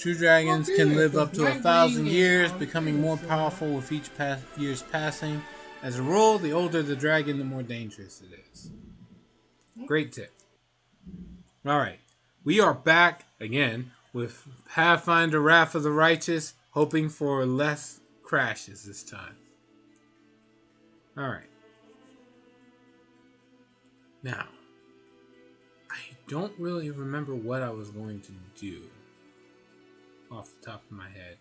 True dragons can live up to 1,000 years, becoming more so powerful with each year's passing. As a rule, the older the dragon, the more dangerous it is. Great tip. Alright, we are back again with Pathfinder Wrath of the Righteous, hoping for less crashes this time. Alright. Now, I don't really remember what I was going to do off the top of my head.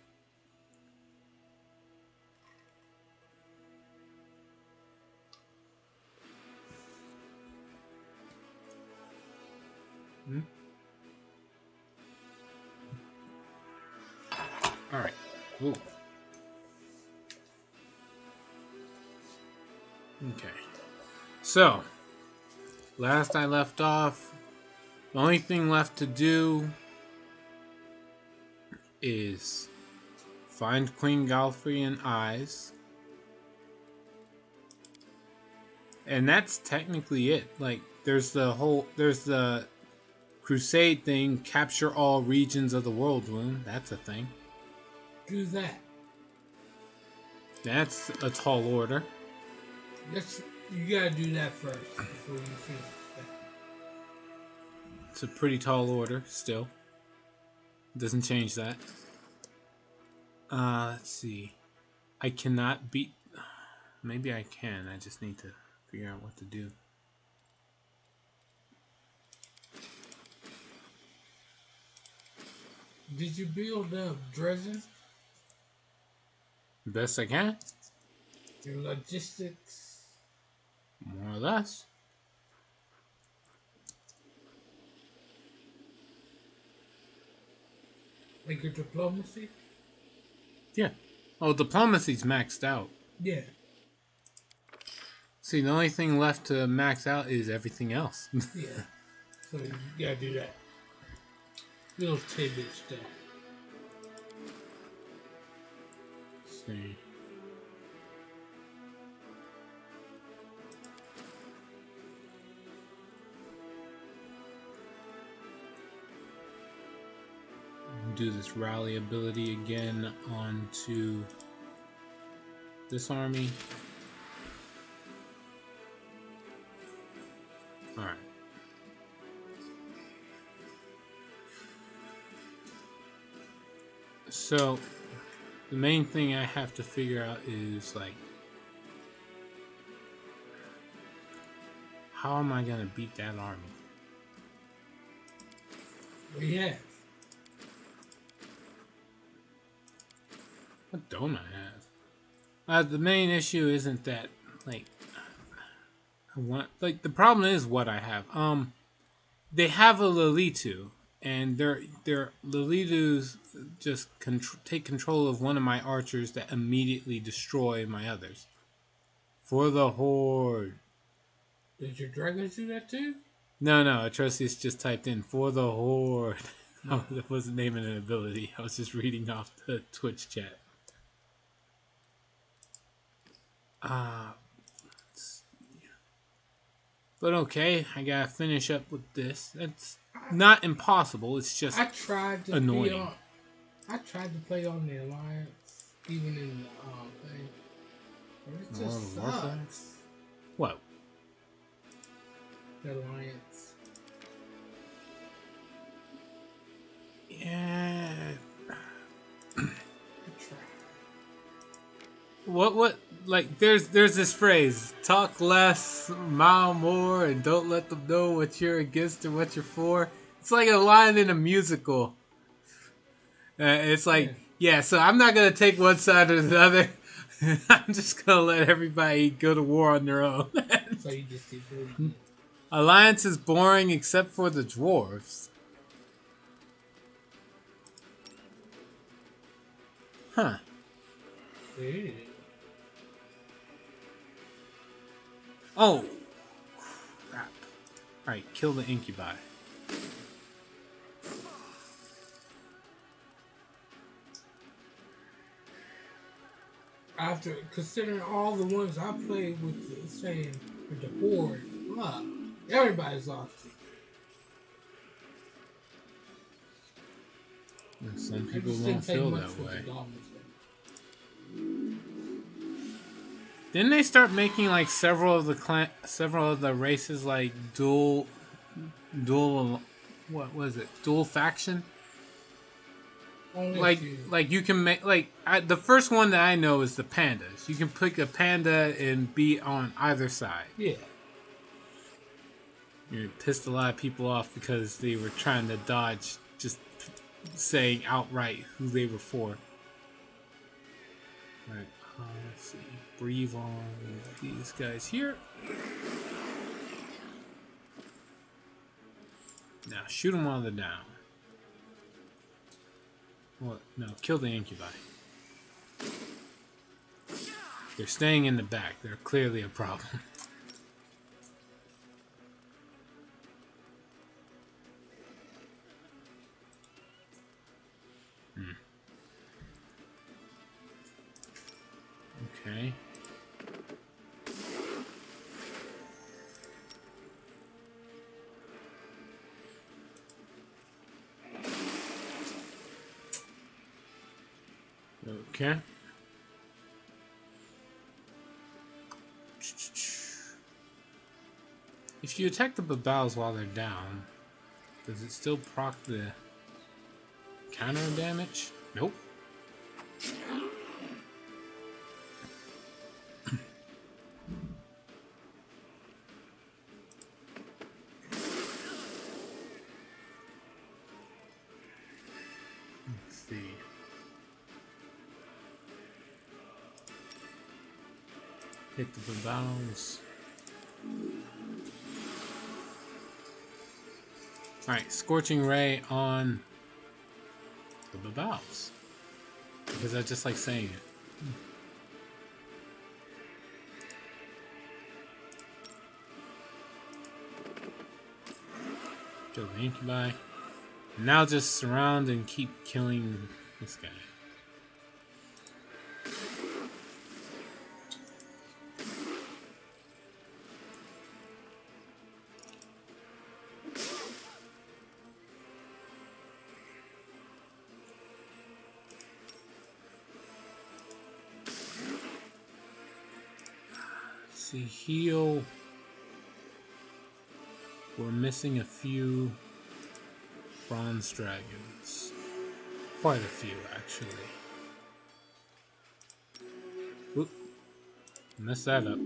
Alright. Ooh. Okay. So, last I left off, the only thing left to do is find Queen Galfrian Eyes. And that's technically it. Like, there's the Crusade thing, capture all regions of the Whirlwind. That's a thing. Do that. That's a tall order. You gotta do that first before you finish that. It's a pretty tall order, still. Doesn't change that. Let's see. I cannot beat... Maybe I can. I just need to figure out what to do. Did you build up Dresden? Best I can. Your logistics? More or less. Like your diplomacy? Yeah. Oh, diplomacy's maxed out. Yeah. See, the only thing left to max out is everything else. Yeah. So you gotta do that. Little tidbit stuff. Let's see. Do this rally ability again onto this army. Alright. So, the main thing I have to figure out is, like, how am I gonna beat that army? Well, yeah. What don't I have? The main issue isn't that, like, I want, like, the problem is what I have. They have a Lilitu, and their Lilitus just take control of one of my archers that immediately destroy my others. For the Horde. Did your dragons do that too? No, Atrocious just typed in for the Horde. I wasn't naming an ability. I was just reading off the Twitch chat. But okay, I gotta finish up with this. That's not impossible. It's just annoying. I tried to play on the Alliance, even in the thing. But it just sucks. What? The Alliance. Yeah. I tried. What like there's this phrase, talk less, mile more, and don't let them know what you're against or what you're for. It's like a line in a musical. It's like, yeah, so I'm not gonna take one side or the other. I'm just gonna let everybody go to war on their own. So you just keep doing it. Alliance is boring except for the dwarves. Huh. Yeah. Oh, crap. Alright, kill the incubi. After considering all the ones I played with, saying with the Horde, wow, everybody's off. And some It people just don't didn't take feel much that for way. the goblins. Didn't they start making like several of the races like dual what was it? Dual faction? Only a Like few. you can make the first one that I know is the pandas. You can pick a panda and be on either side. Yeah. You pissed a lot of people off because they were trying to dodge just saying outright who they were for. Alright, let's see. Breathe on these guys here. Now shoot them while they're down. Well, no, kill the incubi. They're staying in the back. They're clearly a problem. Okay. Okay. If you attack the Babals while they're down, does it still proc the counter damage? Nope. Let's see. Hit the Babals. Alright, Scorching Ray on the Babals. Because I just like saying it. Kill the incubi. And now just surround and keep killing this guy. See, heal. We're missing a few bronze dragons. Quite a few, actually. Oop. Messed that up.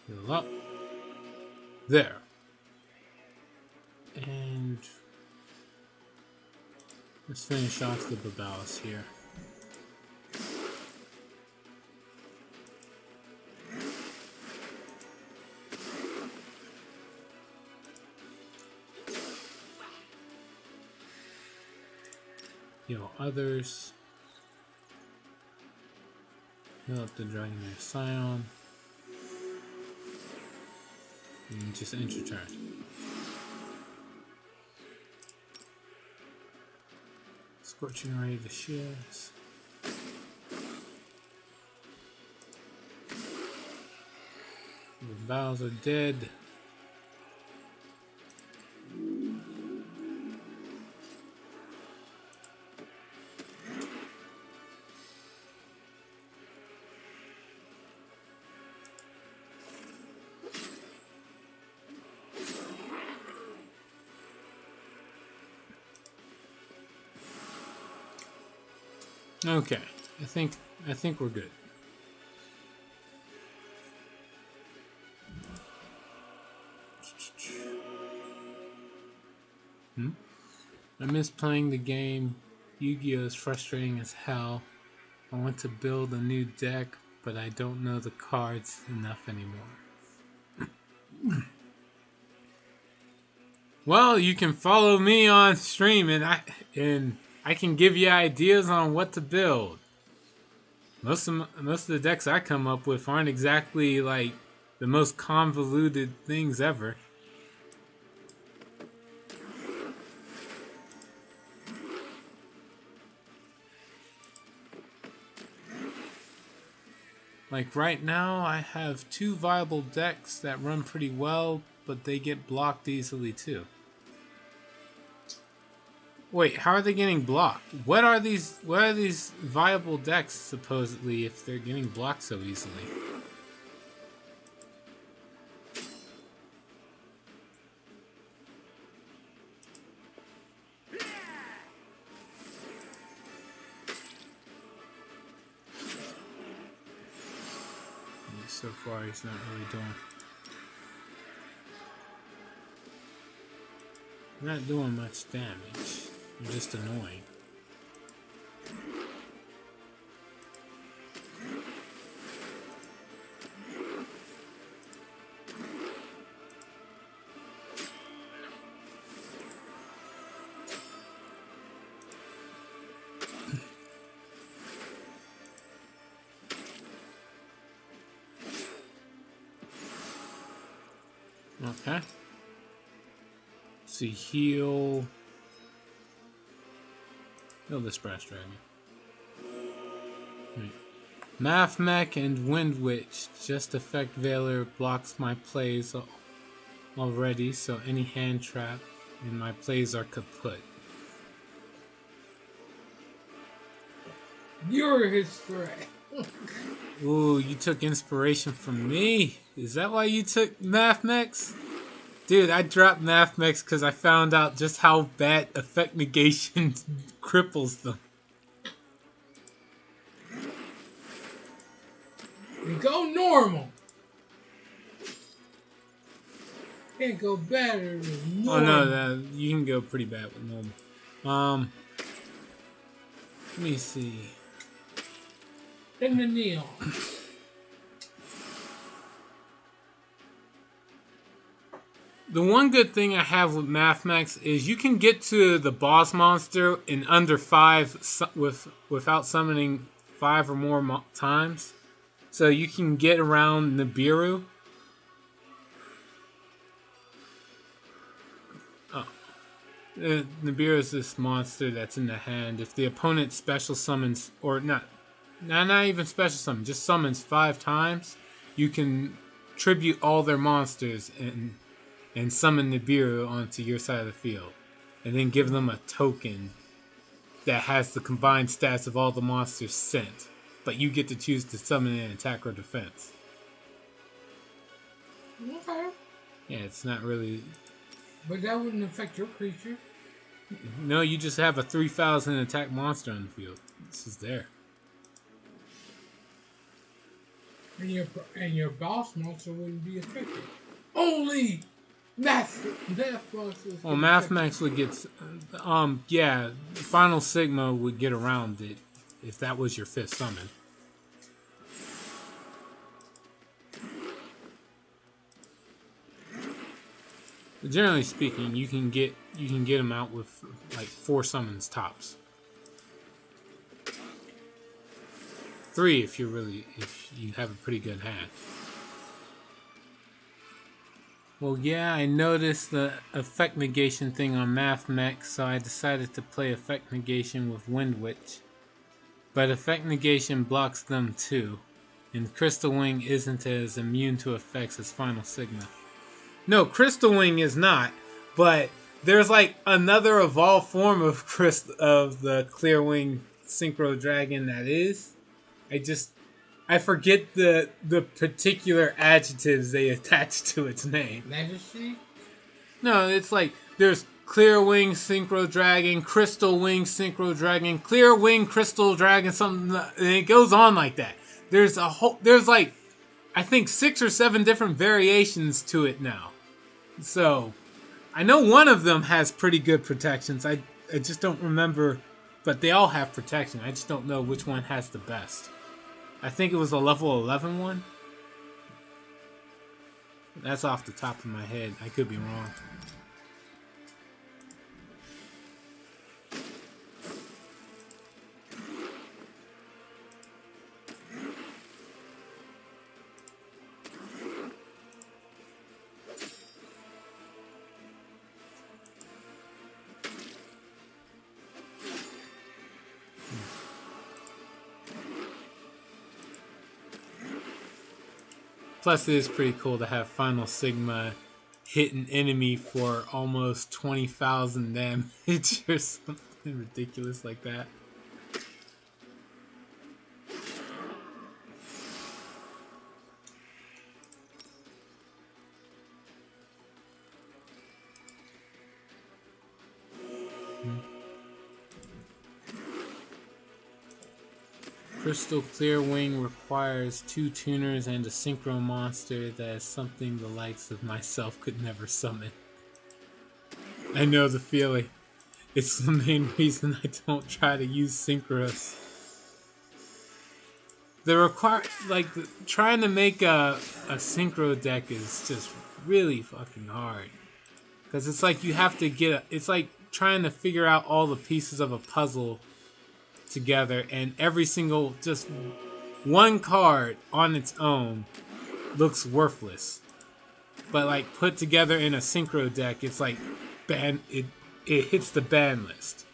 Heal up. There. And let's finish off the Babals here. Heal others. Heal up the Dragonmare Scion. And just end your turn. Scorching Ray the shields. The Babals are dead. Okay, I think we're good. I miss playing the game. Yu-Gi-Oh! Is frustrating as hell. I want to build a new deck, but I don't know the cards enough anymore. Well, you can follow me on stream and I can give you ideas on what to build. Most of the decks I come up with aren't exactly like the most convoluted things ever. Like right now, I have 2 viable decks that run pretty well, but they get blocked easily too. Wait, how are they getting blocked? What are these viable decks supposedly if they're getting blocked so easily? So far he's not really doing much damage. You're just annoying. Okay. See, heal this brass dragon. Right. Math Mech and Wind Witch just affect Valor blocks my plays already, so any hand trap and my plays are kaput. You're his threat. Ooh, you took inspiration from me? Is that why you took Math Mechs? Dude, I dropped Math Mechs because I found out just how bad effect negation cripples them. You go normal. Can't go better than normal. Oh no, you can go pretty bad with normal. Let me see. In the neon. The one good thing I have with Math Mechs is you can get to the boss monster in under 5 without summoning 5 or more times. So you can get around Nibiru. Oh. Nibiru is this monster that's in the hand. If the opponent special summons, or not even special summon, just summons 5 times, you can tribute all their monsters and summon Nibiru onto your side of the field. And then give them a token that has the combined stats of all the monsters sent. But you get to choose to summon an attack or defense. Okay. Yeah, it's not really... But that wouldn't affect your creature. No, you just have a 3,000 attack monster on the field. This is there. And your boss monster wouldn't be affected. Only Math monsters. Well, Math Mechs would get... yeah, Final Sigma would get around it if that was your 5th summon. But generally speaking, you can get them out with like 4 summons tops. 3 if you have a pretty good hand. Well, yeah, I noticed the effect negation thing on Math Mech, so I decided to play effect negation with Wind Witch. But effect negation blocks them too, and Crystal Wing isn't as immune to effects as Final Sigma. No, Crystal Wing is not, but there's like another evolved form of the Clear Wing Synchro Dragon that is. I forget the particular adjectives they attach to its name. Majesty? No, it's like there's Clear Wing Synchro Dragon, Crystal Wing Synchro Dragon, Clear Wing Crystal Dragon, something, and it goes on like that. There's like, I think 6 or 7 different variations to it now. So, I know one of them has pretty good protections. I just don't remember, but they all have protection. I just don't know which one has the best. I think it was a level 11 one. That's off the top of my head. I could be wrong. Plus, it is pretty cool to have Final Sigma hit an enemy for almost 20,000 damage or something ridiculous like that. Crystal Clear Wing requires 2 tuners and a synchro monster. That is something the likes of myself could never summon. I know the feeling. It's the main reason I don't try to use synchros. Trying to make a synchro deck is just really fucking hard. Because it's like you have to it's like trying to figure out all the pieces of a puzzle together, and every single, just one card on its own looks worthless. But like put together in a synchro deck, it's like it hits the ban list.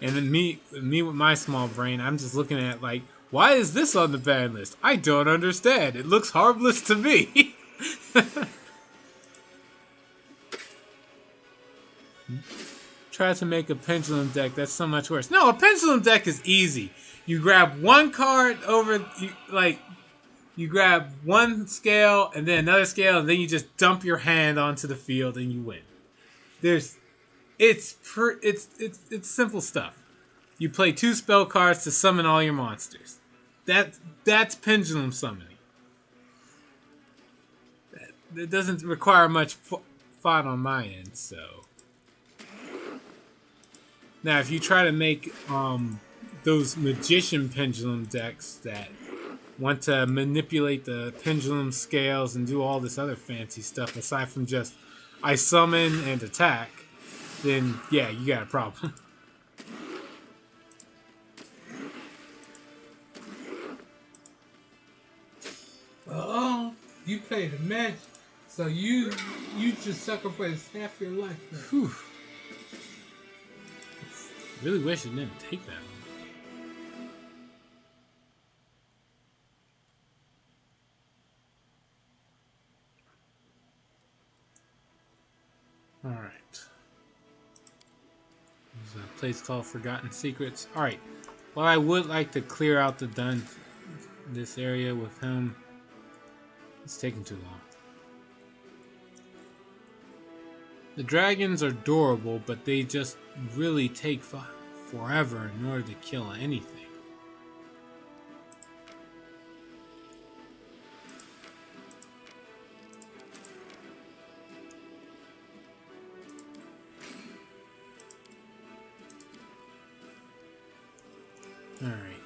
And then me with my small brain, I'm just looking at like, why is this on the ban list? I don't understand. It looks harmless to me. Try to make a pendulum deck. That's so much worse. No, a pendulum deck is easy. You grab one card you grab one scale and then another scale, and then you just dump your hand onto the field and you win. It's simple stuff. You play 2 spell cards to summon all your monsters. That's pendulum summoning. That doesn't require much thought on my end, so. Now, if you try to make those magician pendulum decks that want to manipulate the pendulum scales and do all this other fancy stuff aside from just I summon and attack, then yeah, you got a problem. Oh, you play the match, so you just sacrifice half your life. Whew. Really wish it didn't take that long. Alright. There's a place called Forgotten Secrets. Alright. Well, I would like to clear out this area with him. It's taking too long. The dragons are adorable, but they just really take forever in order to kill anything. Alright.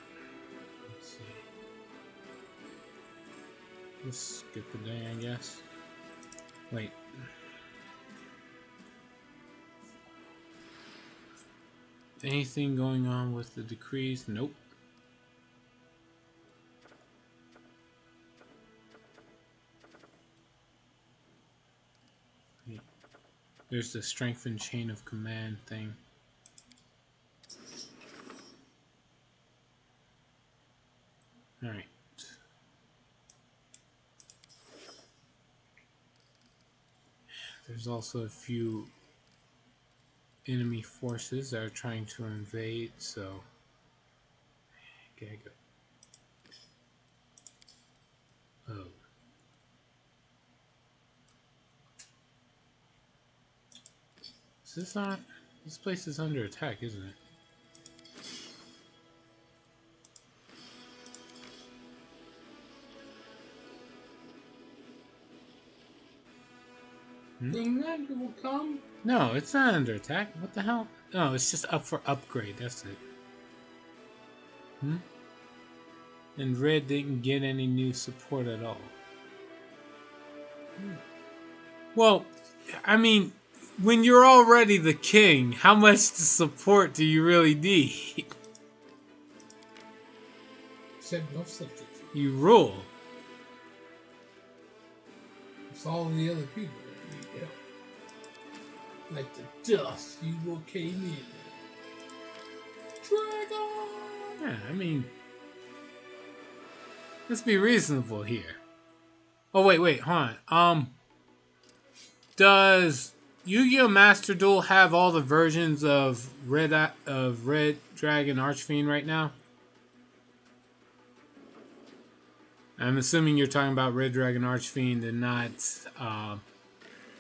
Let's see. Let's skip a day, I guess. Wait. Anything going on with the decrees? Nope. There's the strengthened chain of command thing. Alright. There's also a few enemy forces that are trying to invade, so okay, go. Oh. Is this not? This place is under attack, isn't it? The Commander will come. No, it's not under attack. What the hell? No, it's just up for upgrade. That's it. And Red didn't get any new support at all. Well, I mean, when you're already the king, how much support do you really need? Said no substitute. You rule. It's all the other people that need help. Like the dust you will came in. Dragon! Yeah, I mean, let's be reasonable here. Oh, wait, hold on. Does Yu-Gi-Oh! Master Duel have all the versions of Red Dragon Archfiend right now? I'm assuming you're talking about Red Dragon Archfiend and not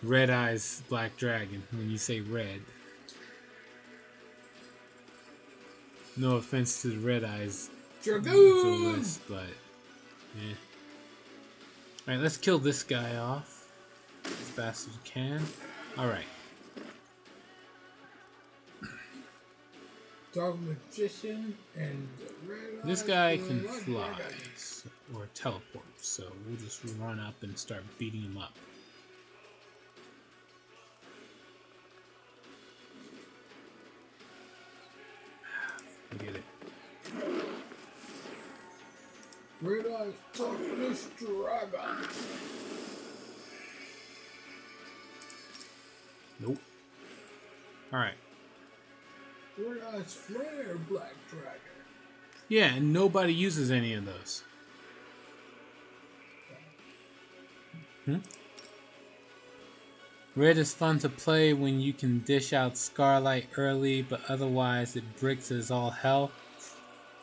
Red Eyes Black Dragon when you say red. No offense to the Red Eyes duelist, but yeah. Alright, let's kill this guy off as fast as we can. Alright. Dark Magician and Red This guy can fly or teleport, so we'll just run up and start beating him up. Get it. Red Eyes Toughness Dragon. Nope. Alright. Red Eyes Flare Black Dragon. Yeah, and nobody uses any of those. Red is fun to play when you can dish out Scarlight early, but otherwise it bricks as all hell.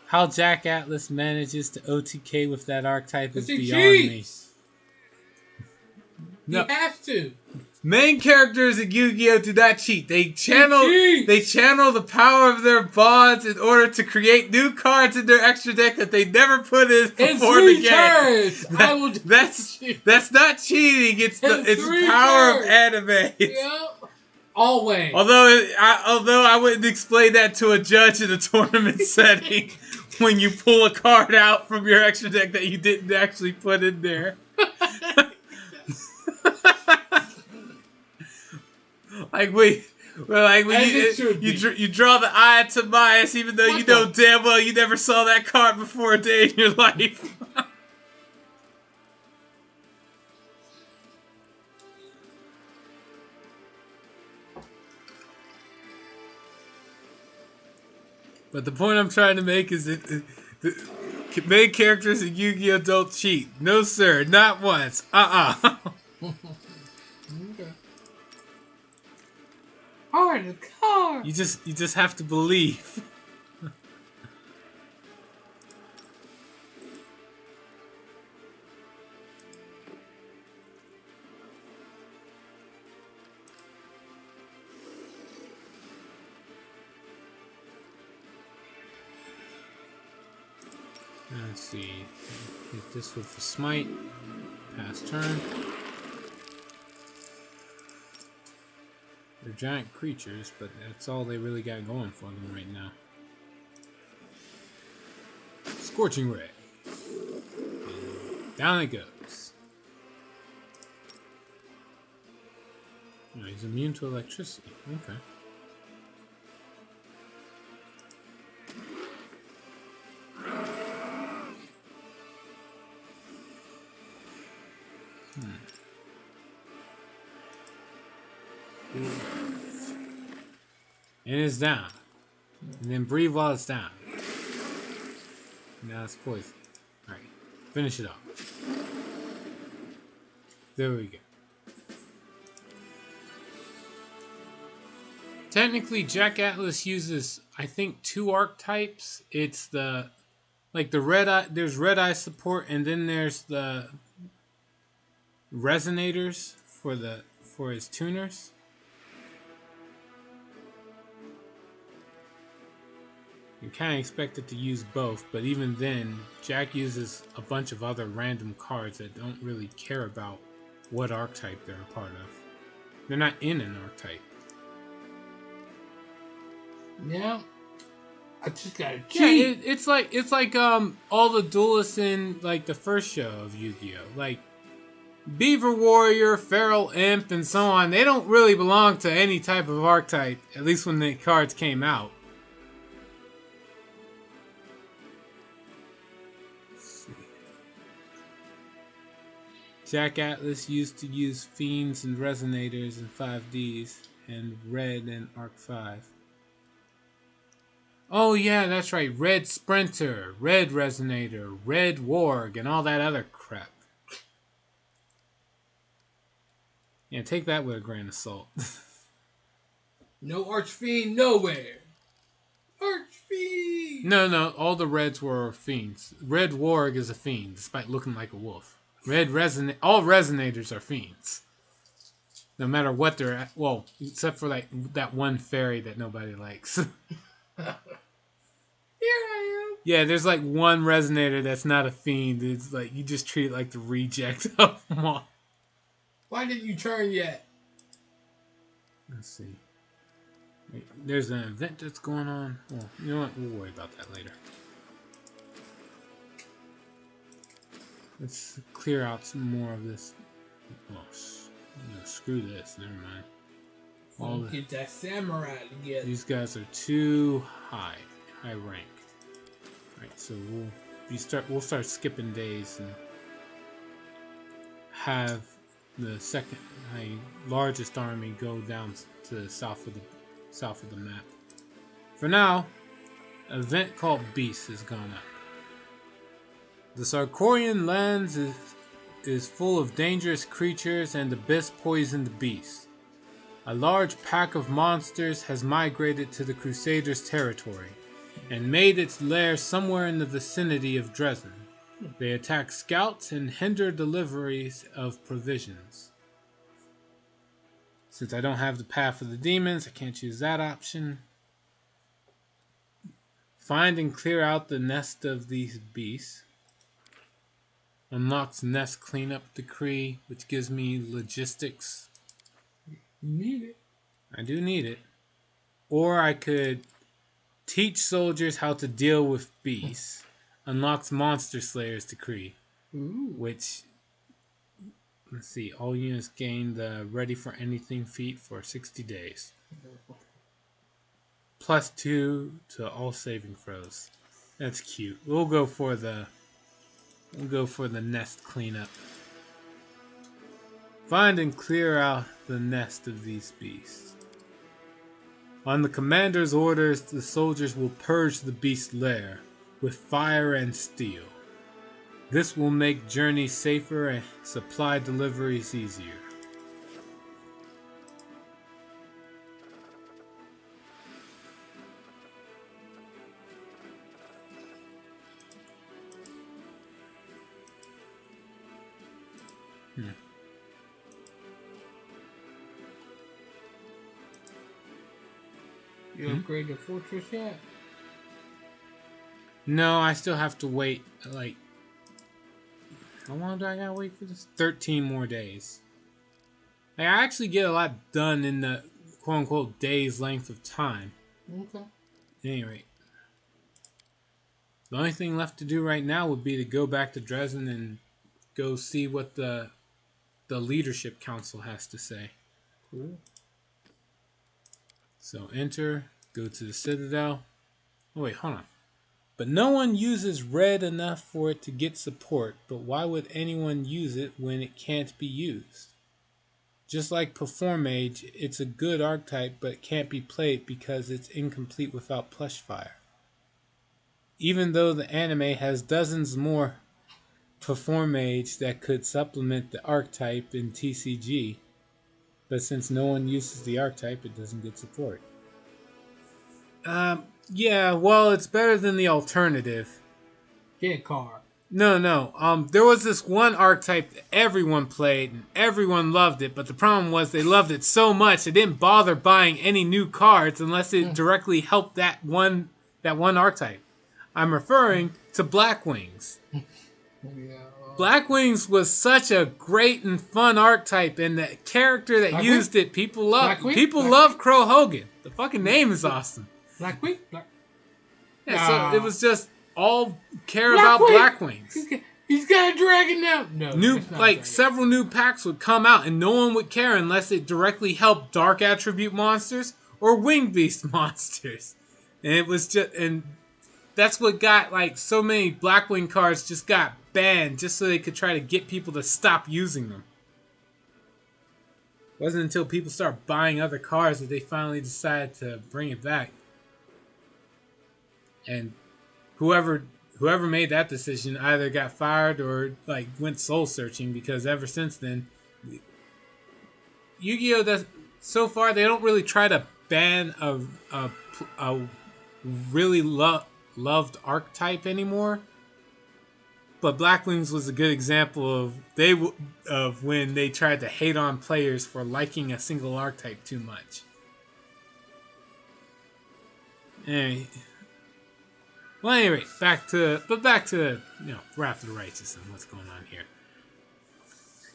How Jack Atlas manages to OTK with that archetype is beyond me. No. You have to. Main characters in Yu-Gi-Oh! Do not cheat. They channel the power of their bonds in order to create new cards in their extra deck that they never put in before the game. That's not cheating. It's the power of anime. Yep. Always. Although I wouldn't explain that to a judge in a tournament setting when you pull a card out from your extra deck that you didn't actually put in there. You draw the Eye of Timaeus even though you know damn well you never saw that card before a day in your life. But the point I'm trying to make is that the main characters in Yu-Gi-Oh! Don't cheat. No sir, not once. Okay. Heart of car. You just have to believe. Let's see. Hit this with the smite. Pass turn. They're giant creatures, but that's all they really got going for them right now. Scorching Ray. And down it goes. Oh, he's immune to electricity. Okay. And it's down. And then breathe while it's down. Now it's poison. Alright. Finish it off. There we go. Technically, Jack Atlas uses, I think, 2 archetypes. It's the Red Eye. There's Red Eye support, and then there's the resonators for his tuners. You kind of expect it to use both, but even then, Jack uses a bunch of other random cards that don't really care about what archetype they're a part of. They're not in an archetype. Yeah. I just gotta cheat. Yeah, it's like all the duelists in like the first show of Yu-Gi-Oh! Like Beaver Warrior, Feral Imp, and so on. They don't really belong to any type of archetype, at least when the cards came out. Jack Atlas used to use Fiends and Resonators and 5Ds, and Red and Arc 5. Oh yeah, that's right. Red Sprinter, Red Resonator, Red Warg, and all that other crap. Yeah, take that with a grain of salt. No Archfiend nowhere. Archfiend! No, all the Reds were fiends. Red Warg is a fiend, despite looking like a wolf. All Resonators are fiends. No matter what they're at. Well, except for like that one fairy that nobody likes. Here I am. Yeah, there's like one Resonator that's not a fiend. It's like you just treat it like the reject of them all. Why didn't you turn yet? Let's see. Wait, there's an event that's going on. Well, you know what? We'll worry about that later. Let's clear out some more of this. Oh, no, screw this. Never mind. Get that samurai together. These guys are too high rank. Alright, so we'll start skipping days and have the second largest army go down to the south of the map. For now, an event called Beast has gone up. The Sarkorian lands is full of dangerous creatures and abyss poisoned beasts. A large pack of monsters has migrated to the Crusaders' territory and made its lair somewhere in the vicinity of Dresden. They attack scouts and hinder deliveries of provisions. Since I don't have the Path of the Demons, I can't choose that option. Find and clear out the nest of these beasts. Unlocks nest cleanup decree, which gives me logistics. You need it. I do need it. Or I could teach soldiers how to deal with beasts. Unlocks Monster Slayer's decree. Ooh. Which, let's see, all units gain the Ready for Anything feat for 60 days. +2 to all saving throws. That's cute. We'll go for the nest cleanup. Find and clear out the nest of these beasts. On the commander's orders, the soldiers will purge the beast's lair with fire and steel. This will make journeys safer and supply deliveries easier. You upgrade the fortress yet? No, I still have to wait, like, how long do I gotta wait for this? 13 more days. Like, I actually get a lot done in the quote-unquote day's length of time. Okay. At any rate, the only thing left to do right now would be to go back to Dresden and go see what the leadership council has to say. Cool. So enter, go to the Citadel. Oh wait, hold on. But no one uses red enough for it to get support, but why would anyone use it when it can't be used? Just like Perform Mage, it's a good archetype, but it can't be played because it's incomplete without Plush Fire. Even though the anime has dozens more Perform Mage that could supplement the archetype in TCG, but since no one uses the archetype, it doesn't get support. Yeah, well, it's better than the alternative. Get car. No. There was this one archetype that everyone played and everyone loved it, but the problem was they loved it so much they didn't bother buying any new cards unless it directly helped that one archetype. I'm referring to Black Wings. Yeah. Black Wings was such a great and fun archetype, and the character that used it, people love. People love Crow Hogan. The fucking name is awesome. Black Wing? Yeah, so it was just all care about Black Wings. He's got a dragon now. No, several new packs would come out, and no one would care unless it directly helped Dark Attribute monsters or Winged Beast monsters. And it was just, and that's what got like so many Blackwing cards just got banned, just so they could try to get people to stop using them. It wasn't until people started buying other cards that they finally decided to bring it back. And whoever made that decision either got fired or like went soul searching, because ever since then Yu-Gi-Oh does so far they don't really try to ban a really loved archetype anymore. But Black Wings was a good example of when they tried to hate on players for liking a single archetype too much. And, well, anyway, back to Wrath of the Righteous and what's going on here.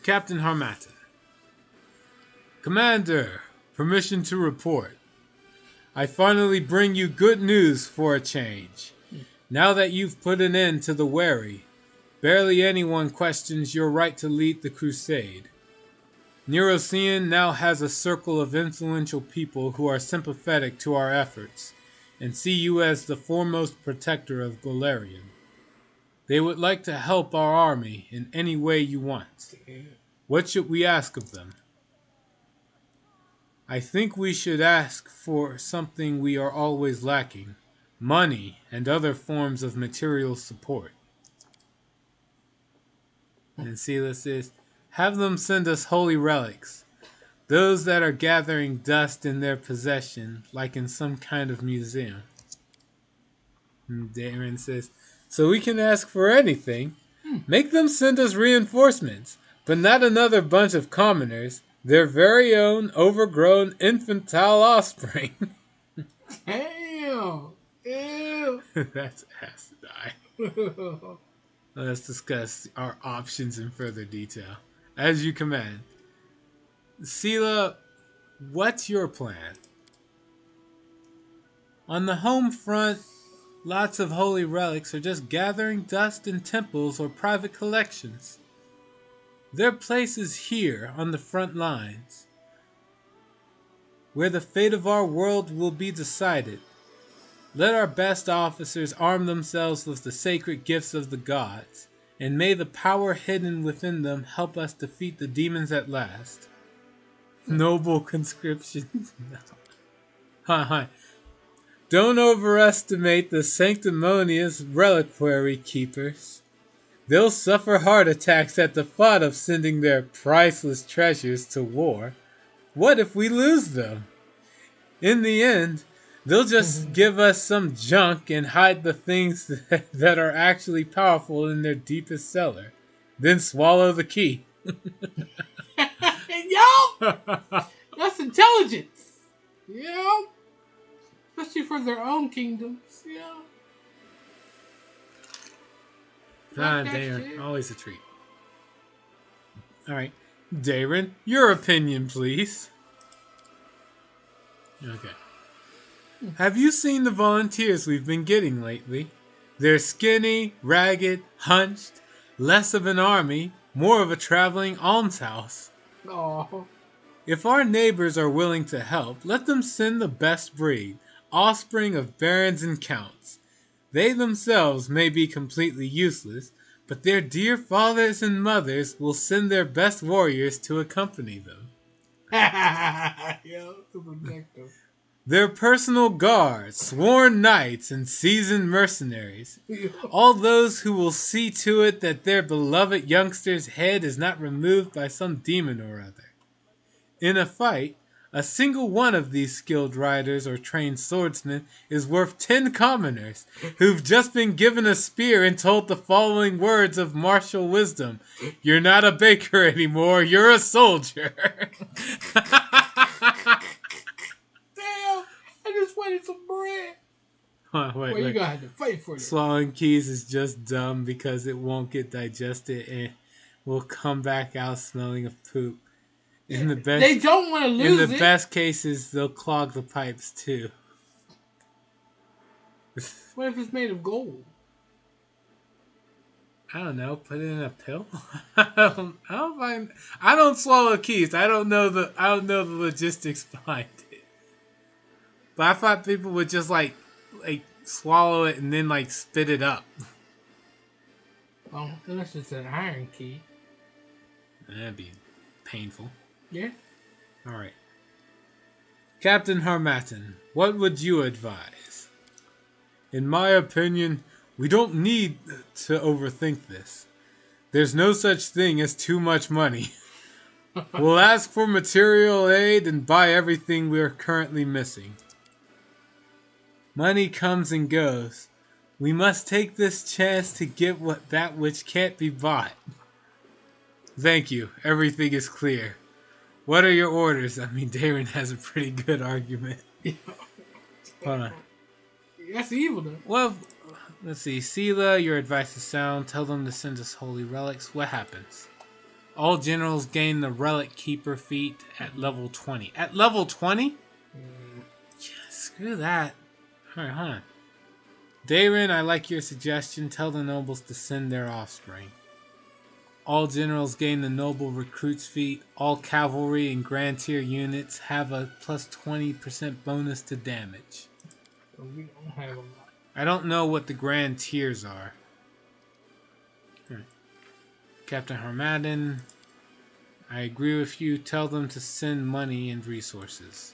Captain Harmattan. Commander, permission to report. I finally bring you good news for a change. Now that you've put an end to the Wary, barely anyone questions your right to lead the crusade. Neurosian now has a circle of influential people who are sympathetic to our efforts and see you as the foremost protector of Golarion. They would like to help our army in any way you want. What should we ask of them? I think we should ask for something we are always lacking: money and other forms of material support. And Sela says, have them send us holy relics, those that are gathering dust in their possession, like in some kind of museum. And Darren says, so we can ask for anything. Make them send us reinforcements, but not another bunch of commoners, their very own overgrown infantile offspring. Damn! Ew! That has to die. Let's discuss our options in further detail. As you command. Sela, what's your plan? On the home front, lots of holy relics are just gathering dust in temples or private collections. Their place is here on the front lines, where the fate of our world will be decided. Let our best officers arm themselves with the sacred gifts of the gods, and may the power hidden within them help us defeat the demons at last. Noble conscriptions. No. Don't overestimate the sanctimonious reliquary keepers. They'll suffer heart attacks at the thought of sending their priceless treasures to war. What if we lose them? In the end, they'll just give us some junk and hide the things that are actually powerful in their deepest cellar. Then swallow the key. Yo! That's intelligence! Yo! Especially for their own kingdoms. Yo! Darren, always a treat. Alright. Darren, your opinion, please. Okay. Have you seen the volunteers we've been getting lately? They're skinny, ragged, hunched, less of an army, more of a traveling almshouse. Oh. If our neighbors are willing to help, let them send the best breed, offspring of barons and counts. They themselves may be completely useless, but their dear fathers and mothers will send their best warriors to accompany them. Yo, to protect them. Their personal guards, sworn knights, and seasoned mercenaries. All those who will see to it that their beloved youngster's head is not removed by some demon or other. In a fight, a single one of these skilled riders or trained swordsmen is worth 10 commoners who've just been given a spear and told the following words of martial wisdom: you're not a baker anymore, you're a soldier. Damn, I just wanted some bread. Wait. You gotta have to fight for it. Swallowing keys is just dumb because it won't get digested and will come back out smelling of poop. In the best, they don't want to lose in the best cases, they'll clog the pipes too. What if it's made of gold? I don't know. Put it in a pill. I don't swallow keys. I don't know the logistics behind it. But I thought people would just like swallow it and then like spit it up. Well, unless it's an iron key. That'd be painful. Yeah. All right. Captain Harmattan, what would you advise? In my opinion, we don't need to overthink this. There's no such thing as too much money. We'll ask for material aid and buy everything we are currently missing. Money comes and goes. We must take this chance to get that which can't be bought. Thank you. Everything is clear. What are your orders? I mean, Darren has a pretty good argument. Hold on. That's evil, though. Well, let's see. Sela, your advice is sound. Tell them to send us holy relics. What happens? All generals gain the relic keeper feat at level 20. At level 20? Yeah, screw that. Alright, hold on. Darren, I like your suggestion. Tell the nobles to send their offspring. All generals gain the noble recruits feat. All cavalry and grand tier units have a plus 20% bonus to damage. So we don't have a lot. I don't know what the grand tiers are. Right. Captain Harmadden, I agree with you. Tell them to send money and resources.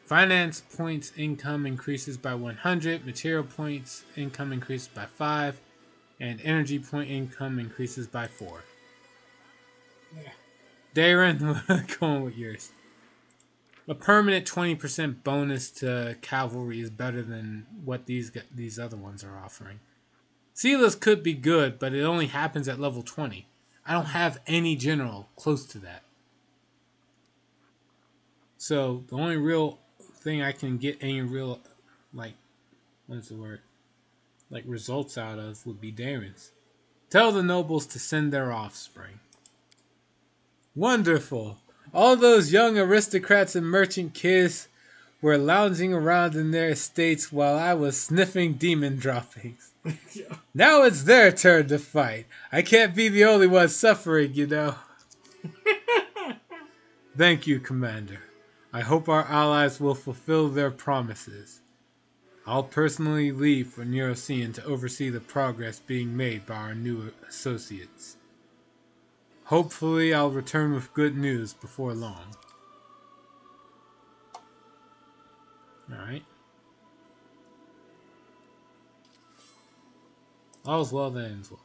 Finance points income increases by 100. Material points income increases by 5. And energy point income increases by 4. Yeah. Darren, going with yours. A permanent 20% bonus to cavalry is better than what these other ones are offering. Sela's could be good, but it only happens at level 20. I don't have any general close to that. So the only real thing I can get any real, like, what's the word? Like results out of would be Darren's. Tell the nobles to send their offspring. Wonderful! All those young aristocrats and merchant kids were lounging around in their estates while I was sniffing demon droppings. Now it's their turn to fight. I can't be the only one suffering, you know. Thank you, Commander. I hope our allies will fulfill their promises. I'll personally leave for Neurocean to oversee the progress being made by our new associates. Hopefully, I'll return with good news before long. Alright. All's well that ends well.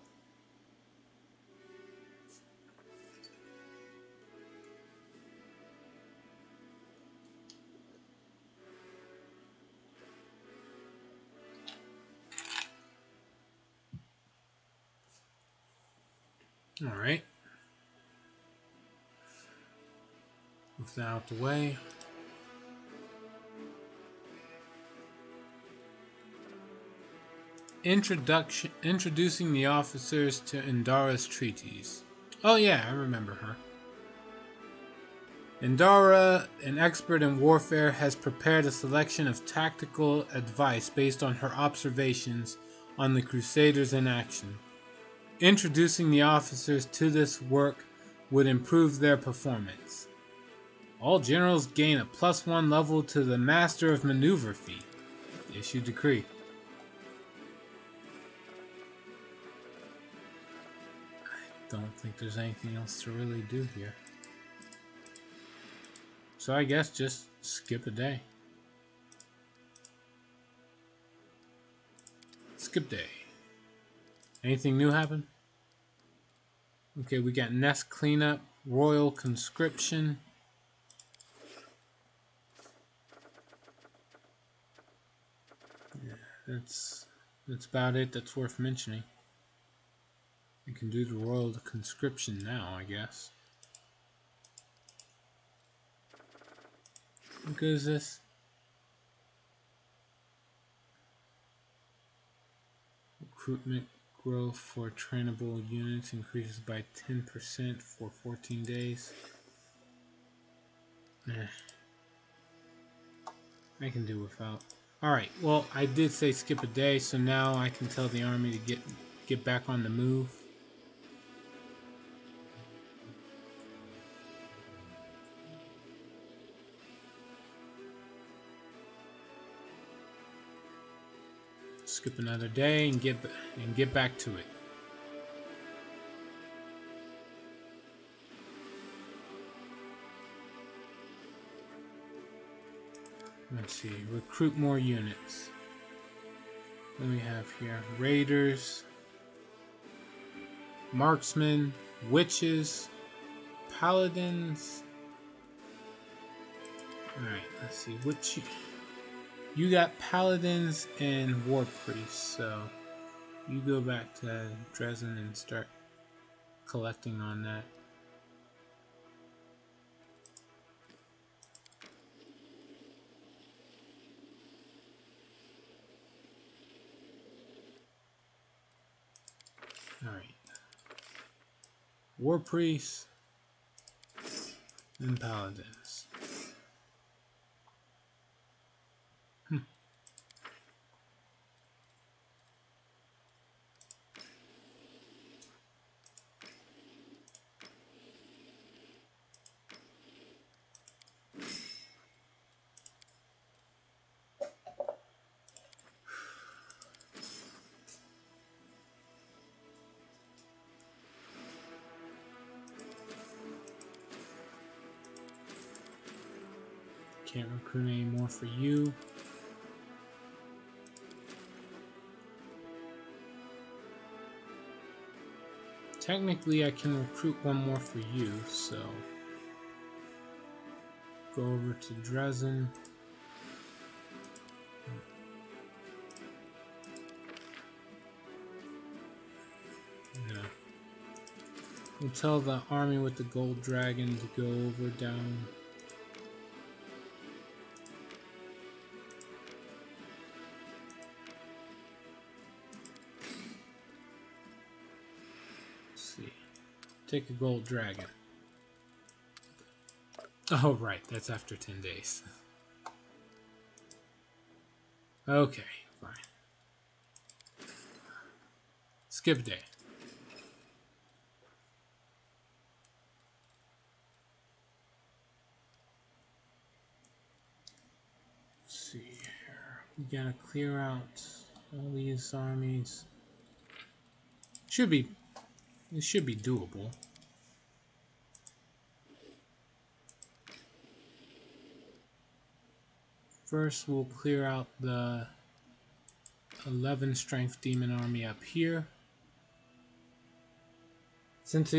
Alright. Move that out the way. Introducing the officers to Indara's treaties. Oh yeah, I remember her. Indara, an expert in warfare, has prepared a selection of tactical advice based on her observations on the Crusaders in action. Introducing the officers to this work would improve their performance. All generals gain a +1 level to the Master of Maneuver feat. Issue decree. I don't think there's anything else to really do here. So I guess just skip a day. Skip day. Anything new happen? Okay, we got nest cleanup, royal conscription. Yeah, that's about it. That's worth mentioning. I can do the royal conscription now, I guess. What good is this? Recruitment growth for trainable units increases by 10% for 14 days. I can do without. Alright, well, I did say skip a day, so now I can tell the army to get back on the move. Skip another day and get back to it. Let's see, recruit more units. What do we have here? Raiders, marksmen, witches, paladins. Alright, let's see. What you got paladins and war priests, so you go back to Dresden and start collecting on that. Alright. War priests and paladins. Can't recruit any more for you. Technically, I can recruit one more for you, so go over to Dresden. Yeah. We'll tell the army with the gold dragon to go over down. Take a gold dragon. Oh, right. That's after 10 days. Okay, fine. Skip a day. Let's see here. We gotta clear out all these armies. It should be doable. First, we'll clear out the 11 strength demon army up here. Since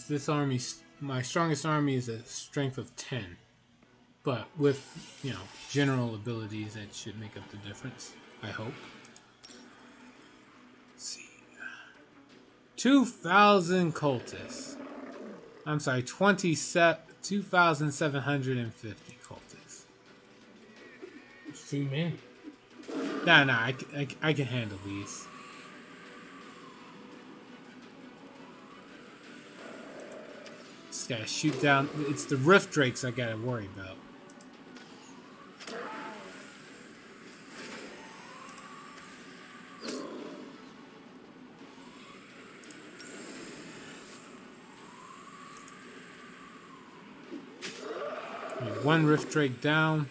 this army, my strongest army is a strength of 10, but with, you know, general abilities, that should make up the difference, I hope. Let's see. 2,000 cultists. I'm sorry, 2,750 cultists. It's too many. Nah, I can handle these. Just gotta shoot down. It's the Rift Drakes I gotta worry about. One Rift Drake down.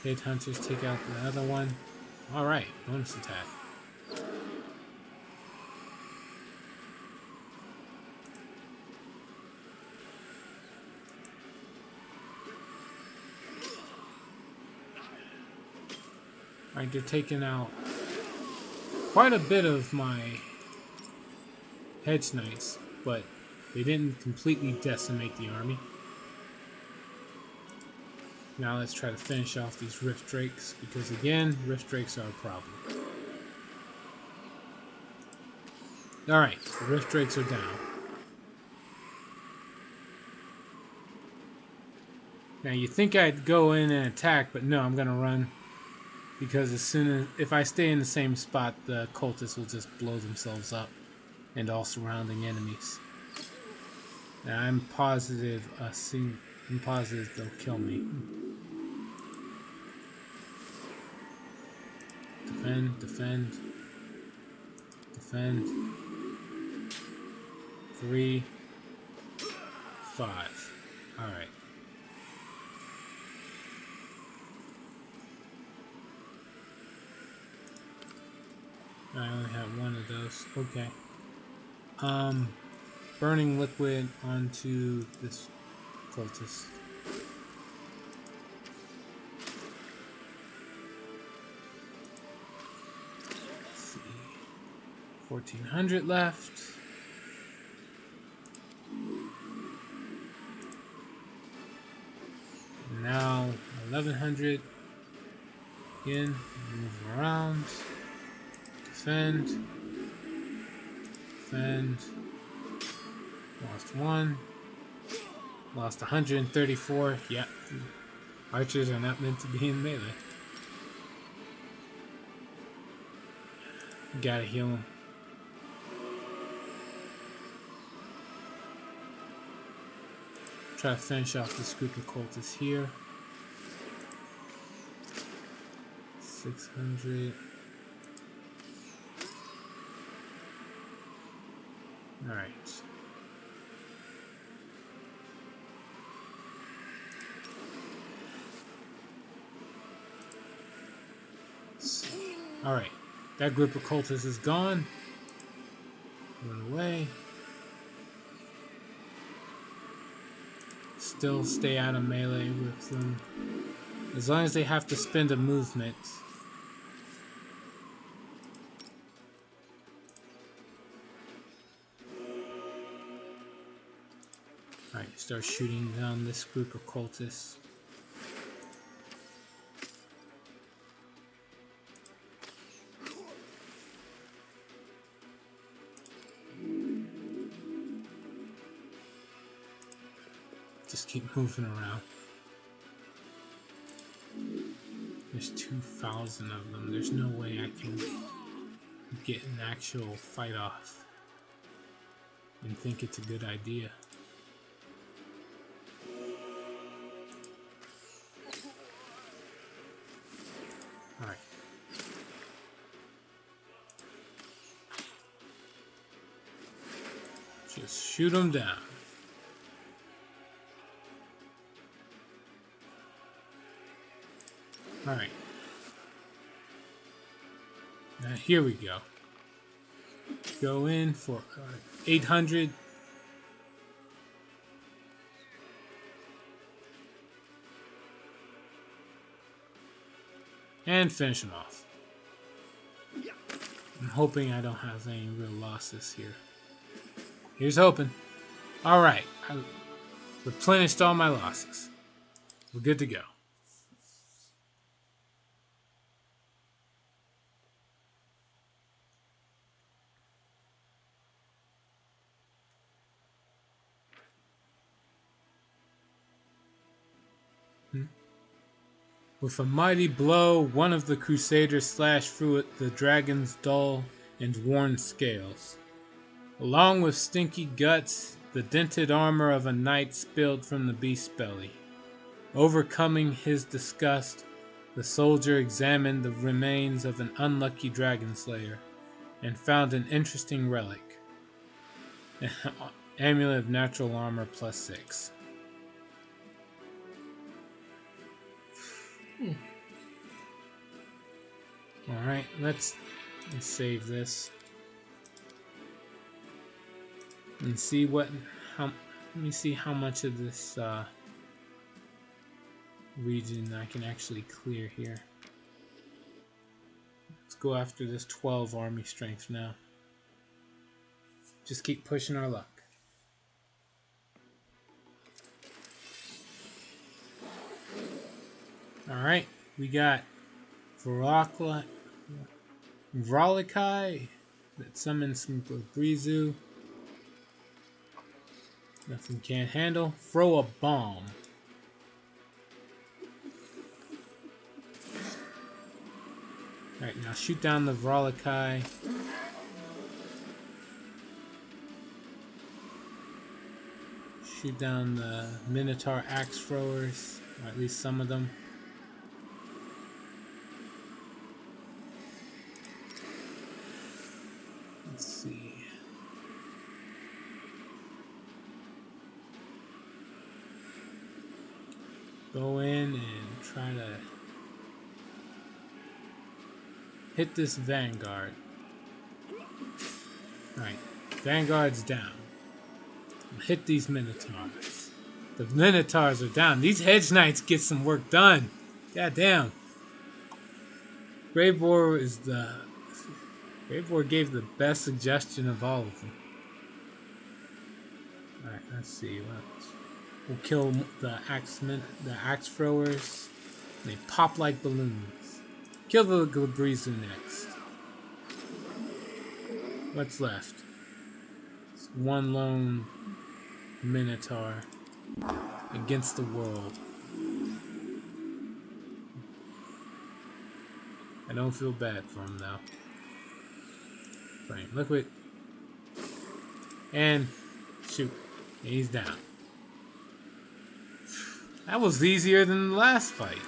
Hit Hunters take out the other one. Alright, bonus attack. Alright, they're taking out quite a bit of my Hedge Knights, but they didn't completely decimate the army. Now let's try to finish off these Rift Drakes, because again, Rift Drakes are a problem. Alright, the Rift Drakes are down. Now you think I'd go in and attack, but no, I'm gonna run. Because if I stay in the same spot, the cultists will just blow themselves up and all surrounding enemies. Now I'm positive they'll kill me. Defend, defend, defend. 3, 5. Alright. I only have one of those. Okay. Burning liquid onto this cultist. 1,400 left. now 1100. Again, move around. Defend. Defend. Lost 1. Lost 134. Yep. Archers are not meant to be in melee. Gotta heal him. Try to finish off this group of cultists here. 600. Alright. Alright. That group of cultists is gone. Run away. Still stay out of melee with them. As long as they have to spend a movement. Alright, start shooting down this group of cultists. Just keep moving around. There's 2,000 of them. There's no way I can get an actual fight off and think it's a good idea. Alright. Just shoot them down. Alright. Now here we go. Go in for 800. And finish him off. I'm hoping I don't have any real losses here. Here's hoping. Alright. I replenished all my losses. We're good to go. With a mighty blow, one of the Crusaders slashed through the dragon's dull and worn scales. Along with stinky guts, the dented armor of a knight spilled from the beast's belly. Overcoming his disgust, the soldier examined the remains of an unlucky dragon slayer and found an interesting relic. An amulet of natural armor +6. Alright, let's save this. And see let me see how much of this region I can actually clear here. Let's go after this 12 army strength now. Just keep pushing our luck. Alright, we got Vrolikai that summons some Brizu. Nothing can't handle. Throw a bomb. Alright, now shoot down the Vrolikai. Shoot down the Minotaur axe throwers, or at least some of them. Let's see. Go in and try to hit this Vanguard. Alright, Vanguard's down. Hit these Minotaurs. The Minotaurs are down. These Hedge Knights get some work done. God damn. Graveboar is the... Graveboar gave the best suggestion of all of them. Alright, let's see. We'll kill the axemen, the axe throwers. They pop like balloons. Kill the Glabrezu next. What's left? It's one lone Minotaur against the world. I don't feel bad for him though. Frame, look what. And shoot. He's down. That was easier than the last fight.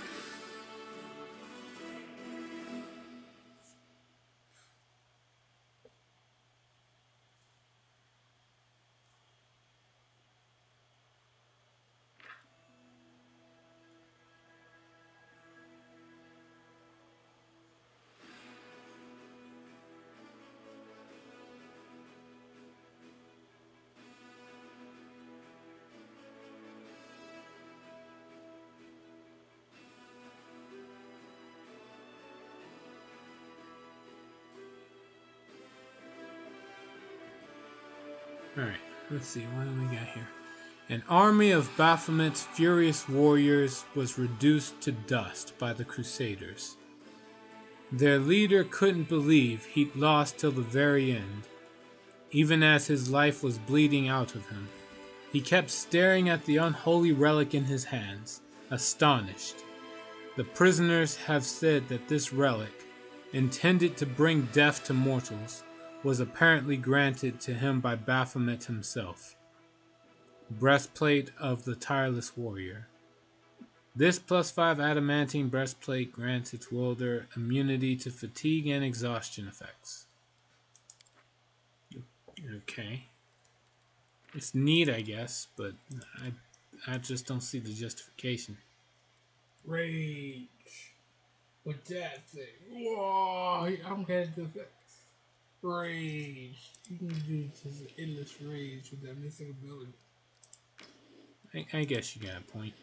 Alright, let's see, what do we got here? An army of Baphomet's furious warriors was reduced to dust by the Crusaders. Their leader couldn't believe he'd lost till the very end, even as his life was bleeding out of him. He kept staring at the unholy relic in his hands, astonished. The prisoners have said that this relic, intended to bring death to mortals, was apparently granted to him by Baphomet himself. Breastplate of the Tireless Warrior. This +5 adamantine breastplate grants its wielder immunity to fatigue and exhaustion effects. Okay. It's neat, I guess, but I just don't see the justification. Rage. With that thing. Whoa, I'm headed to the rage. You can do just endless rage with that missing ability. I guess you got a point.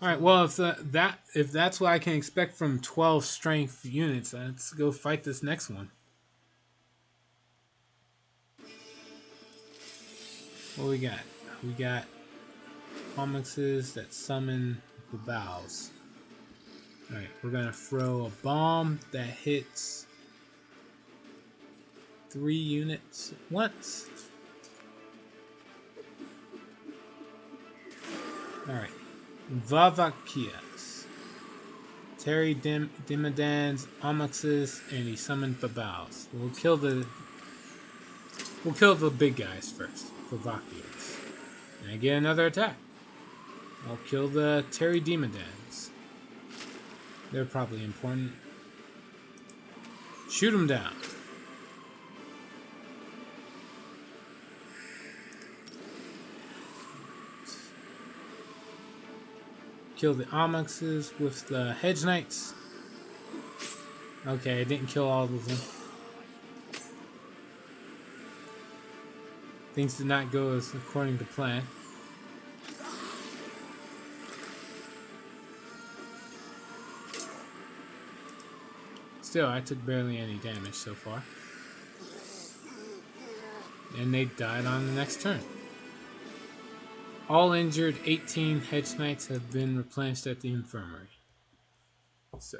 All right. Well, if that's what I can expect from 12 strength units, let's go fight this next one. What we got? We got Commixes that summon the bows. All right. We're gonna throw a bomb that hits 3 units at once. All right. Vavakias, Terry Dimidans, Omoxes, and he summoned Babaus. We'll kill the big guys first. Vavakias. And I get another attack. I'll kill the Terry Dimidans. They're probably important. Shoot them down. Kill the Omoxes with the Hedge Knights. Okay, I didn't kill all of them. Things did not go as according to plan. Still, I took barely any damage so far. And they died on the next turn. All injured 18 Hedge Knights have been replenished at the infirmary. So,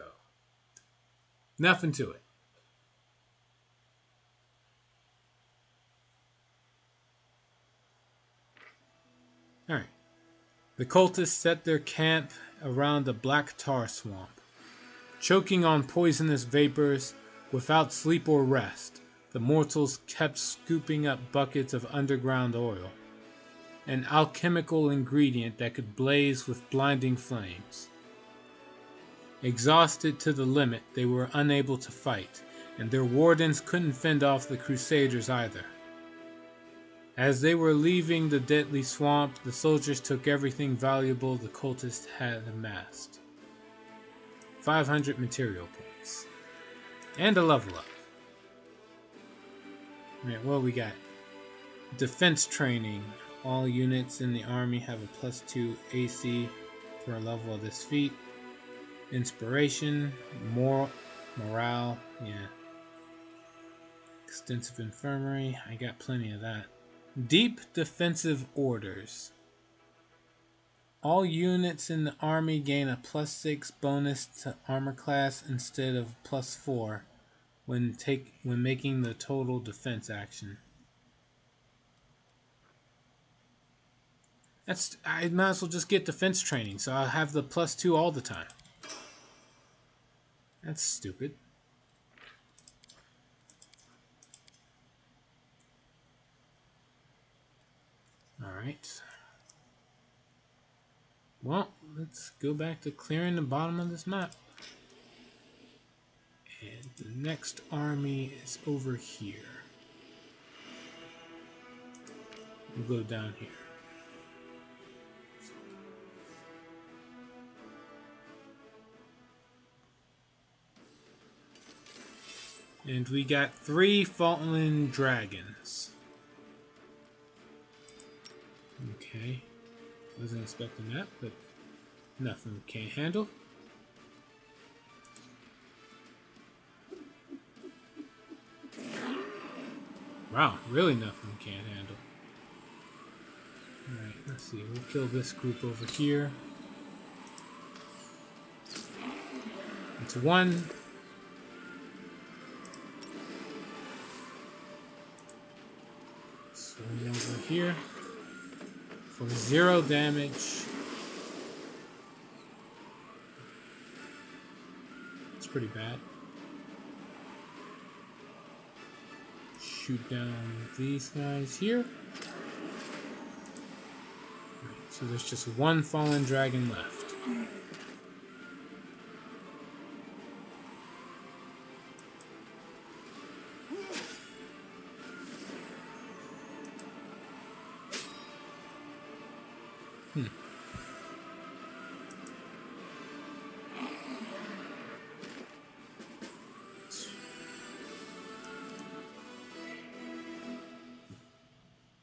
nothing to it. Alright. The cultists set their camp around the Black Tar Swamp. Choking on poisonous vapors, without sleep or rest, the mortals kept scooping up buckets of underground oil, an alchemical ingredient that could blaze with blinding flames. Exhausted to the limit, they were unable to fight, and their wardens couldn't fend off the Crusaders either. As they were leaving the deadly swamp, the soldiers took everything valuable the cultists had amassed. 500 material points. And a level up. Alright, what we got? Defense training. All units in the army have a +2 AC per level of this feat. Inspiration, morale, yeah. Extensive infirmary, I got plenty of that. Deep defensive orders. All units in the army gain a +6 bonus to armor class instead of +4 when making the total defense action. I might as well just get defense training, so I'll have the +2 all the time. That's stupid. Alright. Well, let's go back to clearing the bottom of this map. And the next army is over here. We'll go down here. And we got 3 fallen dragons. Okay. Wasn't expecting that, but nothing we can't handle. Wow, really nothing we can't handle. Alright, let's see. We'll kill this group over here. It's 1. Swing over here for 0 damage. It's pretty bad. Shoot down these guys here. Right, so there's just 1 fallen dragon left.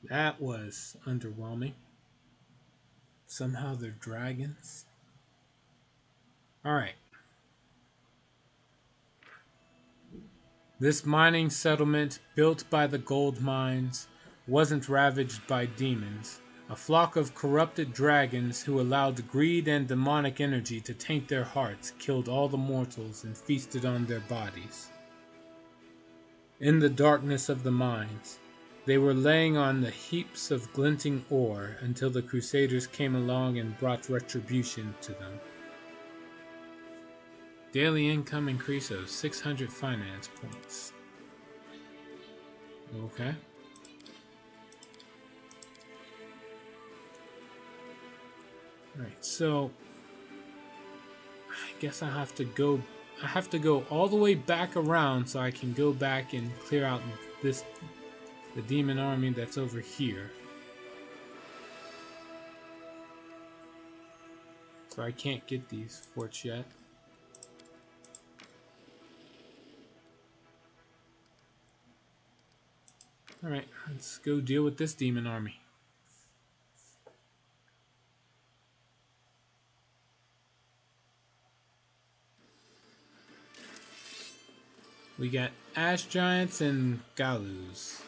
That was underwhelming. Somehow they're dragons. Alright. This mining settlement, built by the gold mines, wasn't ravaged by demons. A flock of corrupted dragons who allowed greed and demonic energy to taint their hearts killed all the mortals and feasted on their bodies. In the darkness of the mines, they were laying on the heaps of glinting ore until the Crusaders came along and brought retribution to them. Daily income increase of 600 finance points. Okay. Alright, so I guess I have to go all the way back around so I can go back and clear out the demon army that's over here. So I can't get these forts yet. Alright, let's go deal with this demon army. We got Ash Giants and Galus.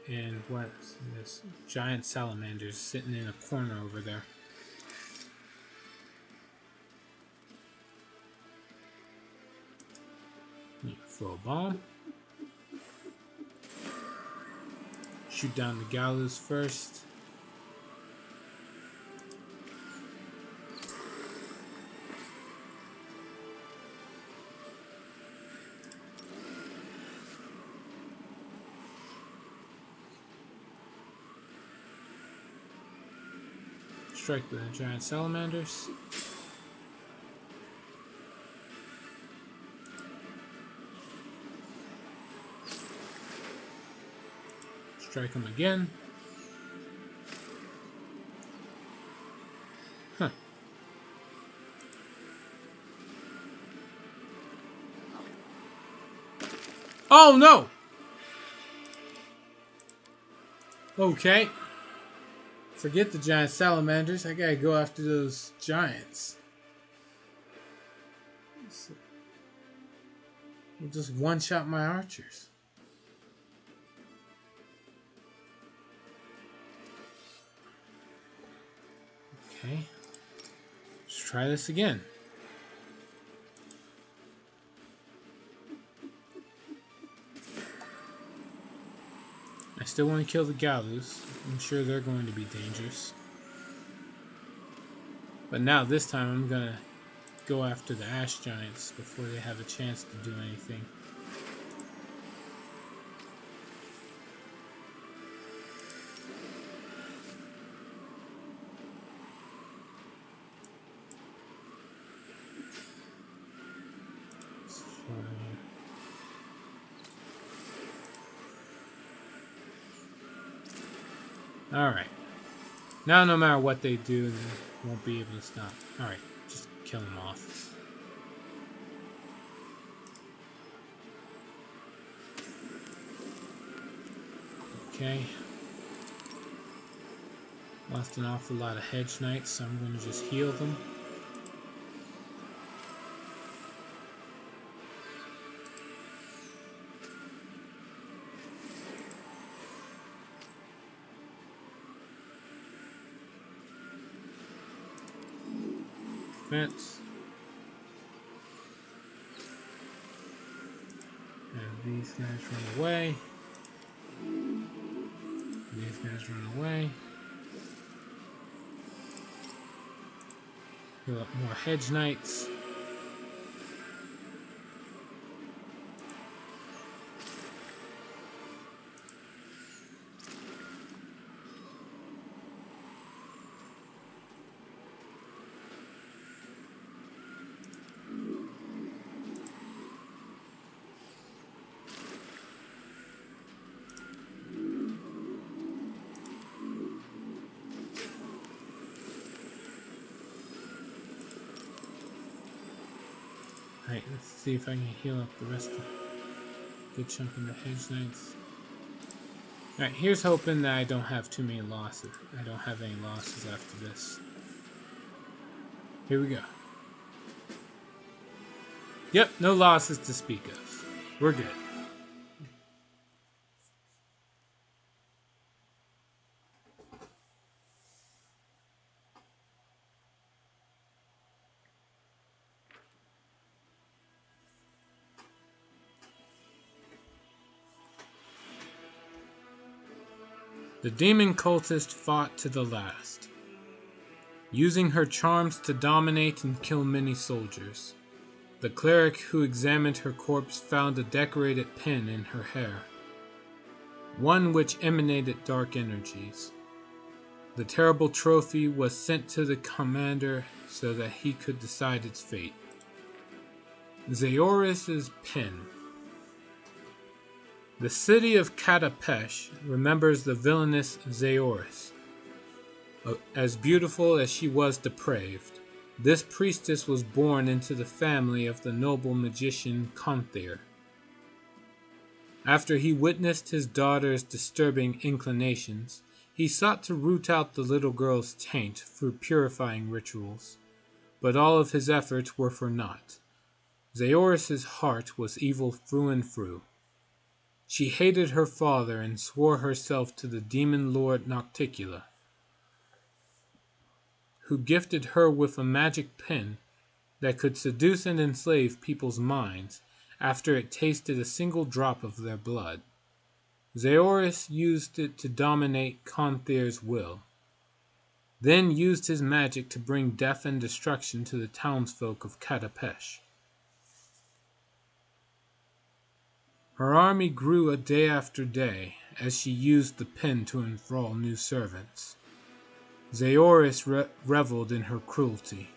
And what's this? Giant salamanders sitting in a corner over there. Throw a bomb. Shoot down the Galus first. Strike the giant salamanders. Strike them again. Huh. Oh no! Okay. Forget the giant salamanders. I gotta go after those giants. We'll just one-shot my archers. Okay. Let's try this again. I still want to kill the Galus. I'm sure they're going to be dangerous. But now this time I'm going to go after the Ash Giants before they have a chance to do anything. Alright. Now no matter what they do, they won't be able to stop. Alright, just kill them off. Okay. Lost an awful lot of Hedge Knights, so I'm going to just heal them. Fence. And these guys run away. These guys run away. Heal up more Hedge Knights. Alright, let's see if I can heal up the rest of the good chunk of the Hedge Knights. Alright, here's hoping that I don't have too many losses. I don't have any losses after this. Here we go. Yep, no losses to speak of. We're good. The demon cultist fought to the last, using her charms to dominate and kill many soldiers. The cleric who examined her corpse found a decorated pin in her hair, one which emanated dark energies. The terrible trophy was sent to the commander so that he could decide its fate. Zaoris's pin. The city of Katapesh remembers the villainous Zaoris. As beautiful as she was depraved, this priestess was born into the family of the noble magician Konthyr. After he witnessed his daughter's disturbing inclinations, he sought to root out the little girl's taint through purifying rituals, but all of his efforts were for naught. Zaoris's heart was evil through and through. She hated her father and swore herself to the demon lord Nocticula, who gifted her with a magic pen that could seduce and enslave people's minds after it tasted a single drop of their blood. Zaoris used it to dominate Konthyr's will, then used his magic to bring death and destruction to the townsfolk of Katapesh. Her army grew a day after day as she used the pen to enthrall new servants. Zaoris reveled in her cruelty,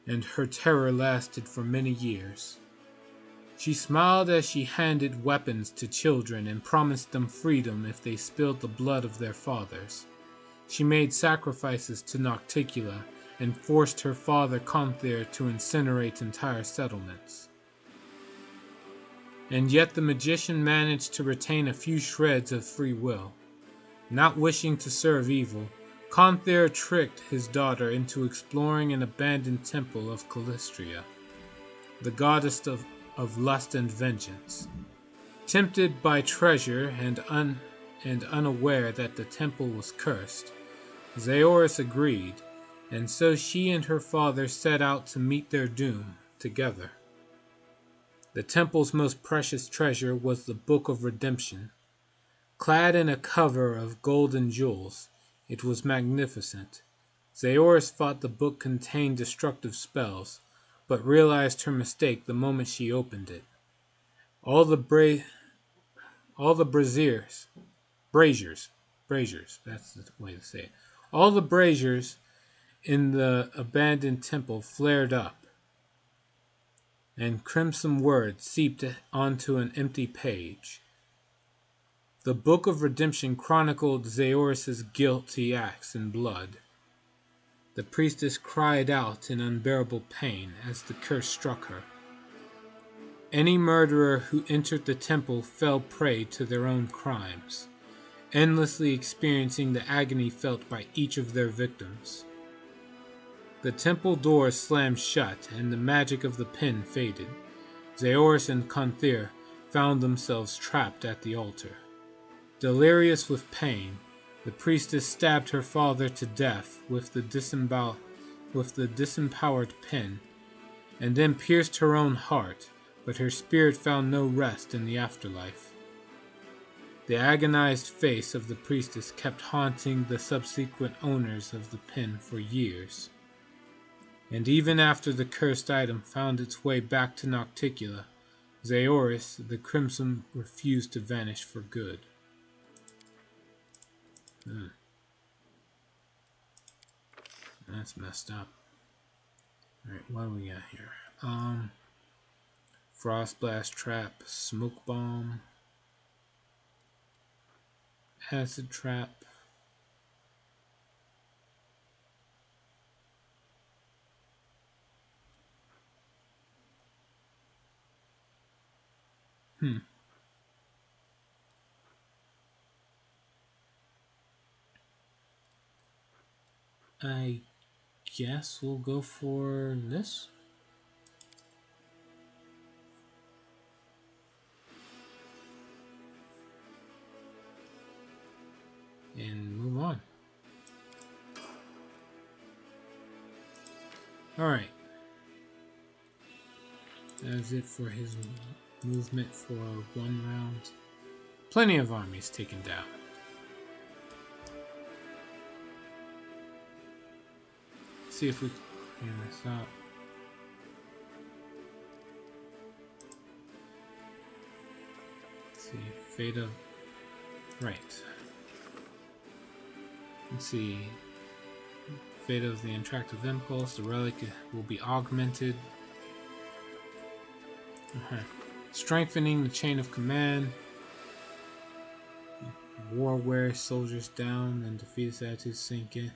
and her terror lasted for many years. She smiled as she handed weapons to children and promised them freedom if they spilled the blood of their fathers. She made sacrifices to Nocticula and forced her father Konthyr to incinerate entire settlements. And yet the magician managed to retain a few shreds of free will. Not wishing to serve evil, Konthyr tricked his daughter into exploring an abandoned temple of Calistria, the goddess of lust and vengeance. Tempted by treasure and unaware that the temple was cursed, Zaoris agreed, and so she and her father set out to meet their doom together. The temple's most precious treasure was the Book of Redemption. Clad in a cover of gold and jewels, it was magnificent. Zaoris thought the book contained destructive spells, but realized her mistake the moment she opened it. All the braziers, that's the way to say it. All the braziers in the abandoned temple flared up, and crimson words seeped onto an empty page. The Book of Redemption chronicled Zaoris' guilty acts in blood. The priestess cried out in unbearable pain as the curse struck her. Any murderer who entered the temple fell prey to their own crimes, endlessly experiencing the agony felt by each of their victims. The temple doors slammed shut and the magic of the pen faded. Zaoris and Conthir found themselves trapped at the altar. Delirious with pain, the priestess stabbed her father to death with the disempowered pen, and then pierced her own heart, but her spirit found no rest in the afterlife. The agonized face of the priestess kept haunting the subsequent owners of the pen for years. And even after the cursed item found its way back to Nocticula, Zaoris, the Crimson, refused to vanish for good. That's messed up. Alright, what do we got here? Frost Blast Trap, Smoke Bomb, Acid Trap. I guess we'll go for this. And move on. Alright. That's it for his movement for one round. Plenty of armies taken down. See if we can clear this up. Let's see, Fate of... Right. Let's see. Fate of the Attractive Impulse. The relic will be augmented. Strengthening the chain of command. War wears soldiers down and defeats attitudes sink in.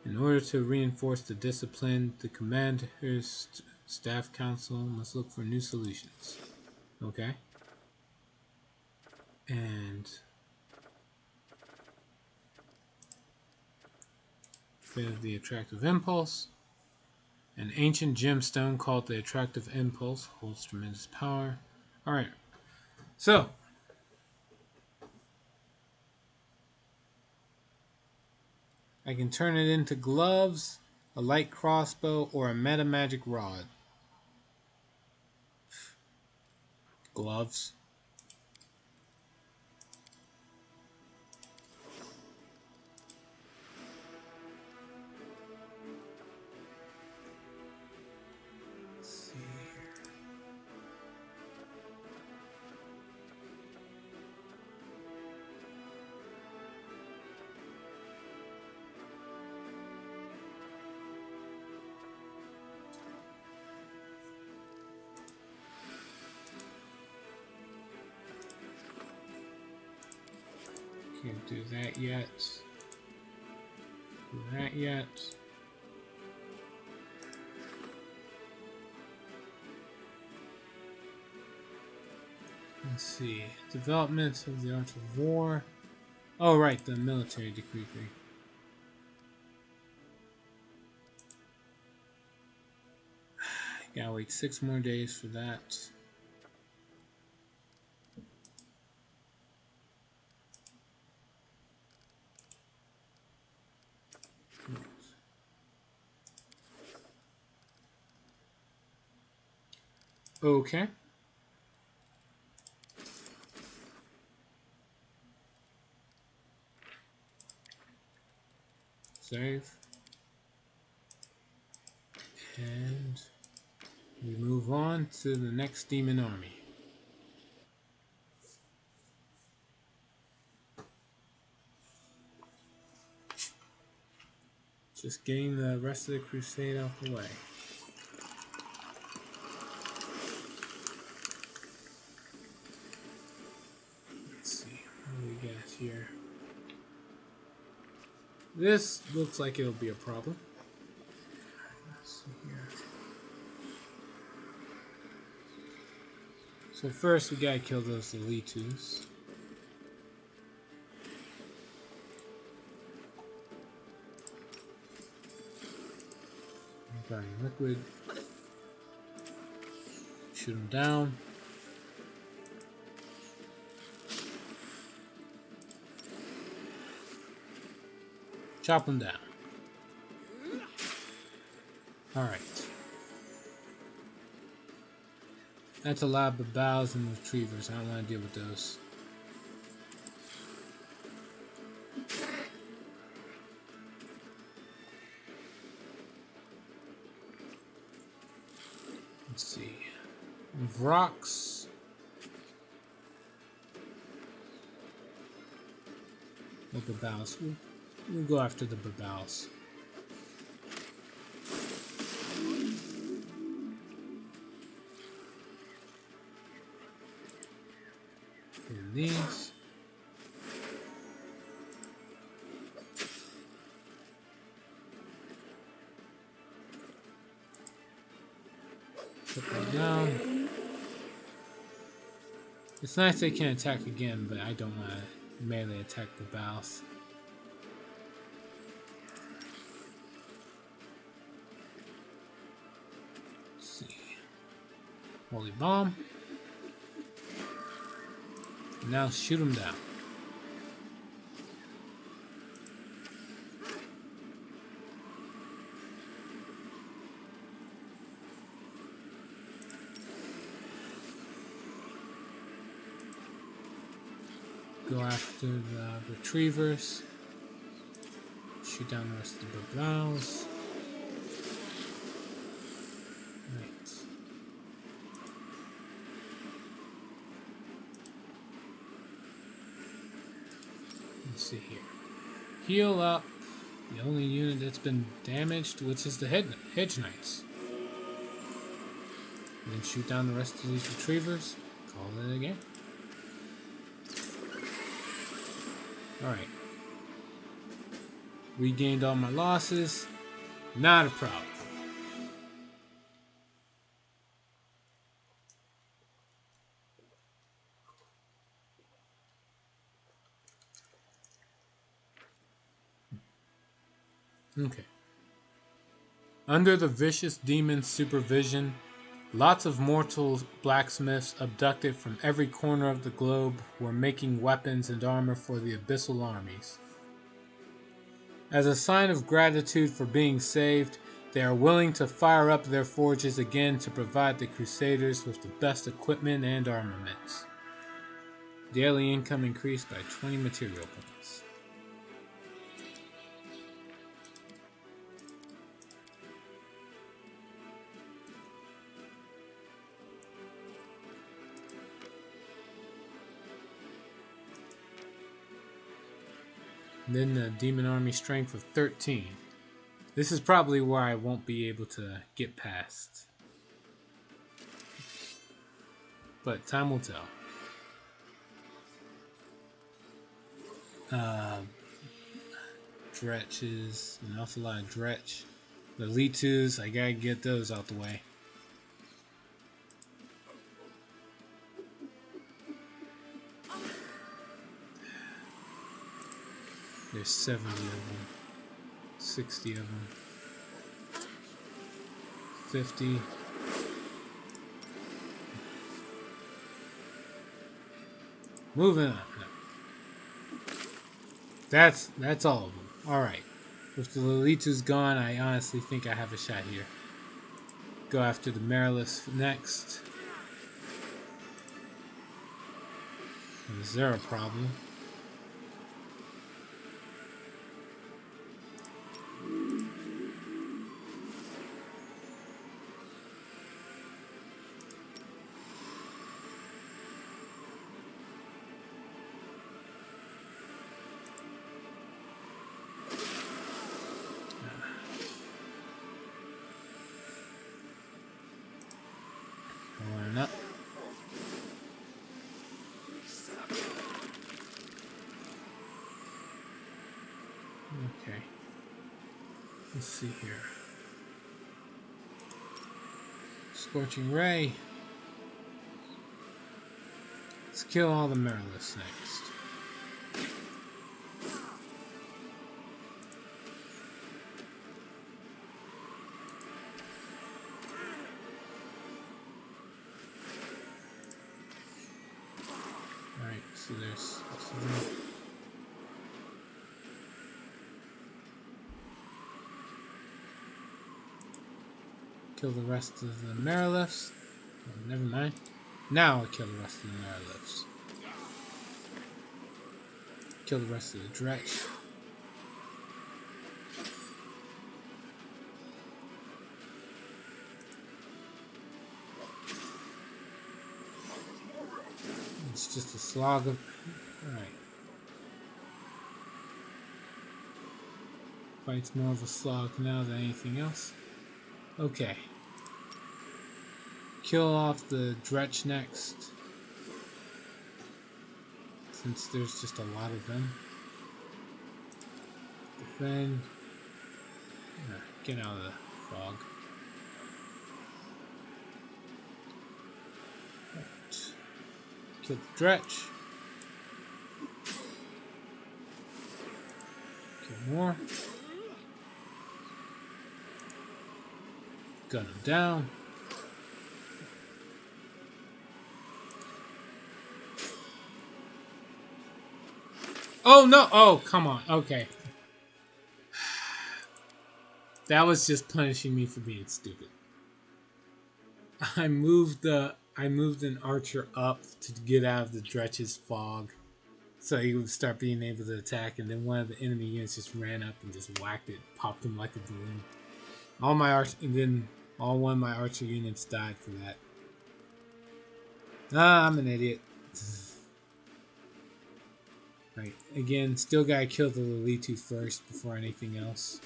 In order to reinforce the discipline, the commander's staff council must look for new solutions. Okay. And Fate of the Attractive Impulse. An ancient gemstone called the Attractive Impulse holds tremendous power. Alright. So I can turn it into gloves, a light crossbow, or a meta magic rod. Gloves. Let's see here. Can't do that yet. Do that yet. Let's see. Development of the Art of War. Oh, right, the military decree. Gotta wait 6 more days for that. Okay. Save. And we move on to the next demon army. Just getting the rest of the crusade out the way. Let's see, what do we got here? This looks like it'll be a problem. Let's see here. So first we gotta kill those Elitus. Guardian Liquid. Shoot them down. Chop them down. Alright. That's a lot of Babals and Retrievers. I don't want to deal with those. Let's see. Vrox. No Babals. We'll go after the Babals. And these. Put that down. It's nice they can attack again, but I don't want to melee attack the Babals. Holy Bomb. Now shoot him down. Go after the Retrievers. Shoot down the rest of the Babals. See here. Heal up the only unit that's been damaged, which is the Hedge Knights. And then shoot down the rest of these Retrievers. Call it again. Alright. Regained all my losses. Not a problem. Okay. Under the vicious demon's supervision, lots of mortal blacksmiths abducted from every corner of the globe were making weapons and armor for the abyssal armies. As a sign of gratitude for being saved, they are willing to fire up their forges again to provide the Crusaders with the best equipment and armaments. Daily income increased by 20 material points. Then the demon army strength of 13. This is probably where I won't be able to get past. But time will tell. Dretches, an awful lot of Dretch. The Elitus, I gotta get those out the way. There's 70 of them, 60 of them, 50. Moving on. That's all of them. All right. With the Elitus gone, I honestly think I have a shot here. Go after the Marilus next. Is there a problem? Line up. Okay. Let's see here. Scorching Ray. Let's kill all the Mirrorless next. Alright, so there's... Kill the rest of the Mirrorless. Oh, never mind. Now I'll kill the rest of the Mirrorless. Kill the rest of the Dretch. It's just a slog of... Alright. Fight's more of a slog now than anything else. Okay. Kill off the Dretch next. Since there's just a lot of them. Defend. Get out of the fog. Right. Kill the Dretch. Kill more. Gun him down. Oh no! Oh, come on. Okay. That was just punishing me for being stupid. I moved an archer up to get out of the Dretch's fog, so he would start being able to attack, and then one of the enemy units just ran up and just whacked it, popped him like a balloon. All one of my archer units died for that. Ah, I'm an idiot. Right, again, still gotta kill the Lilitu first before anything else.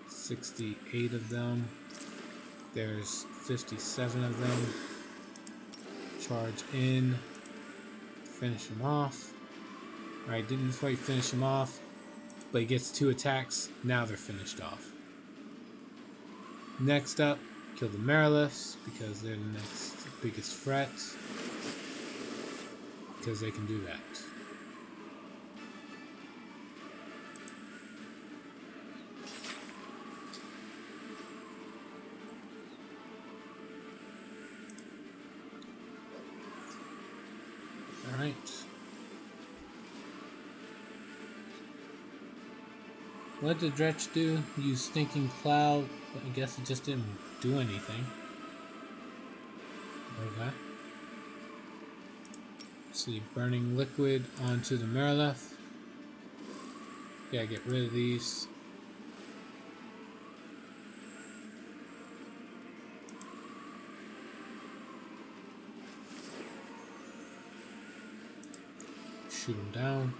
68 of them. There's 57 of them. Charge in. Finish him off. Alright, didn't quite finish him off, but he gets 2 attacks. Now they're finished off. Next up, kill the Mirrorless, because they're the next biggest threat. Because they can do that. Alright. What did Dretch do? Use Stinking Cloud, but I guess it just didn't do anything. Okay. See, Burning Liquid onto the Mirrorless. Gotta get rid of these. Shoot them down.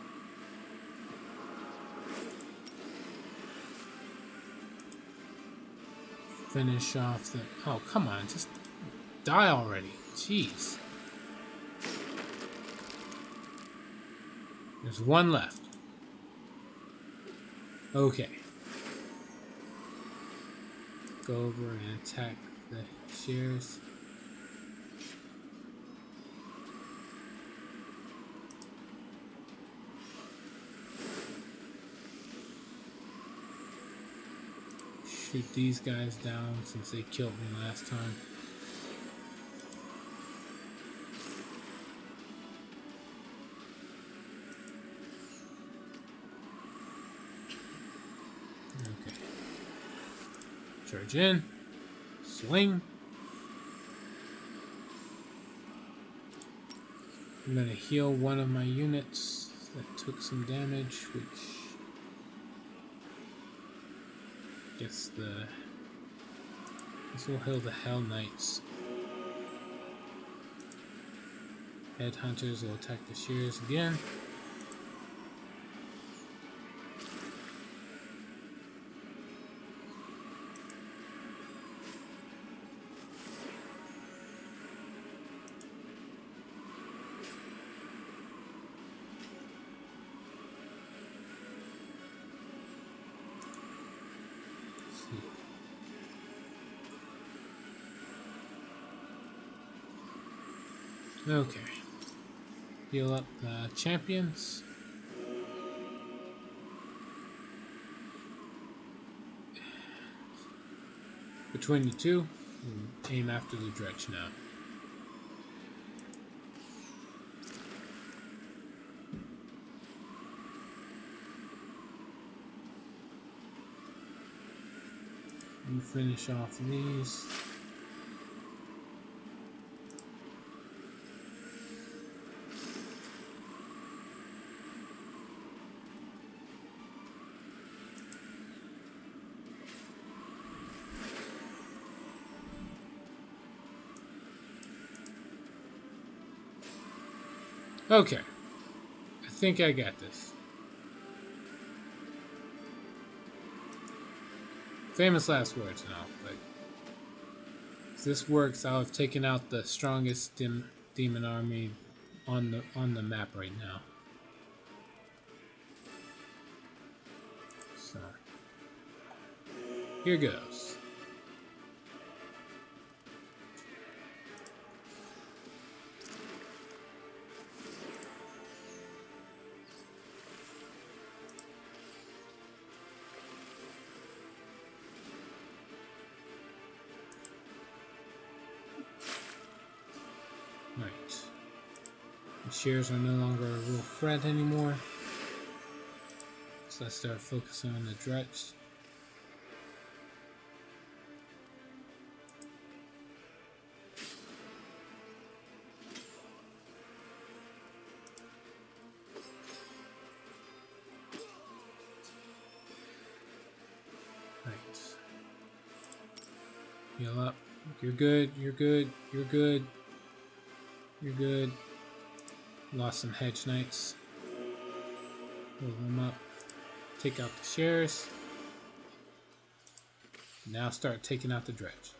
Finish off the... Oh, come on, just die already. Jeez. There's one left. Okay. Go over and attack the shears. Shoot these guys down since they killed me last time. Okay. Charge in. Swing. I'm gonna heal one of my units that took some damage, which gets this will heal the Hell Knights. Headhunters will attack the Shears again. Okay. Heal up the champions. Between the two, aim after the dredge now. You finish off these. Okay. I think I got this. Famous last words now, but if this works, I'll have taken out the strongest demon army on the map right now. So here goes. Right. The Shears are no longer a real threat anymore. So let's start focusing on the dredge. Right. Heal up. You're good, you're good, you're good. You're good. Lost some hedge knights. Move them up. Take out the Shears. Now start taking out the dredge.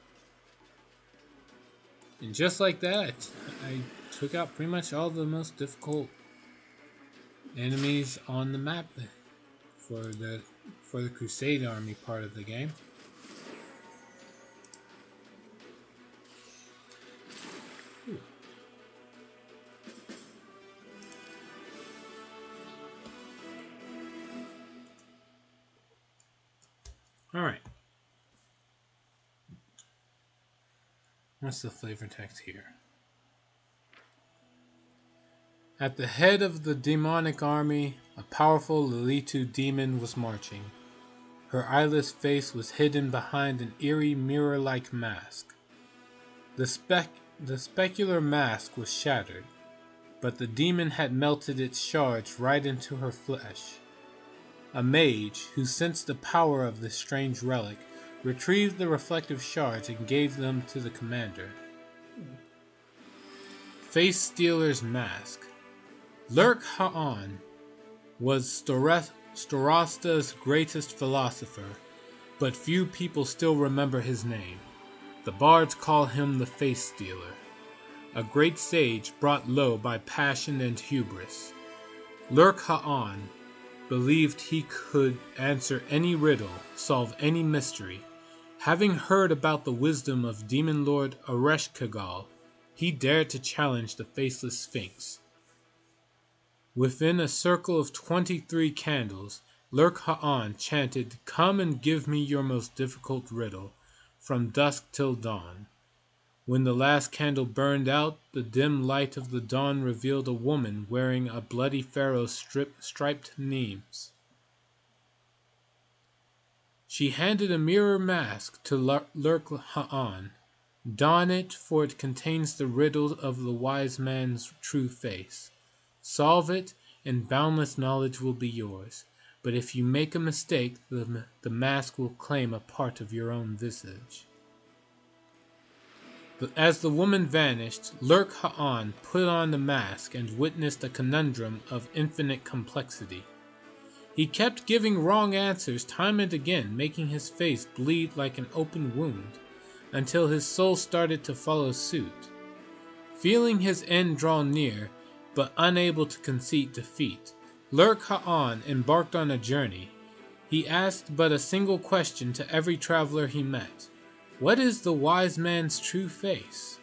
And just like that, I took out pretty much all the most difficult enemies on the map for the Crusade army part of the game. Alright. What's the flavor text here? At the head of the demonic army, a powerful Lilitu demon was marching. Her eyeless face was hidden behind an eerie mirror-like mask. The specular mask was shattered, but the demon had melted its shards right into her flesh. A mage, who sensed the power of this strange relic, retrieved the reflective shards and gave them to the commander. Face Stealer's Mask. Lurk Ha'an was Starosta's greatest philosopher, but few people still remember his name. The bards call him the Face Stealer, a great sage brought low by passion and hubris. Lurk Ha'an believed he could answer any riddle, solve any mystery. Having heard about the wisdom of Demon Lord Ereshkigal, he dared to challenge the Faceless Sphinx. Within a circle of 23 candles, Lurk Ha'an chanted, "Come and give me your most difficult riddle, from dusk till dawn." When the last candle burned out, the dim light of the dawn revealed a woman wearing a bloody pharaoh's striped nemes. She handed a mirror mask to Lurk Ha'an. Don it, for it contains the riddle of the wise man's true face. Solve it, and boundless knowledge will be yours. But if you make a mistake, the mask will claim a part of your own visage. As the woman vanished, Lurk Ha'an put on the mask and witnessed a conundrum of infinite complexity. He kept giving wrong answers time and again, making his face bleed like an open wound, until his soul started to follow suit. Feeling his end draw near, but unable to concede defeat, Lurk Ha'an embarked on a journey. He asked but a single question to every traveler he met. What is the wise man's true face?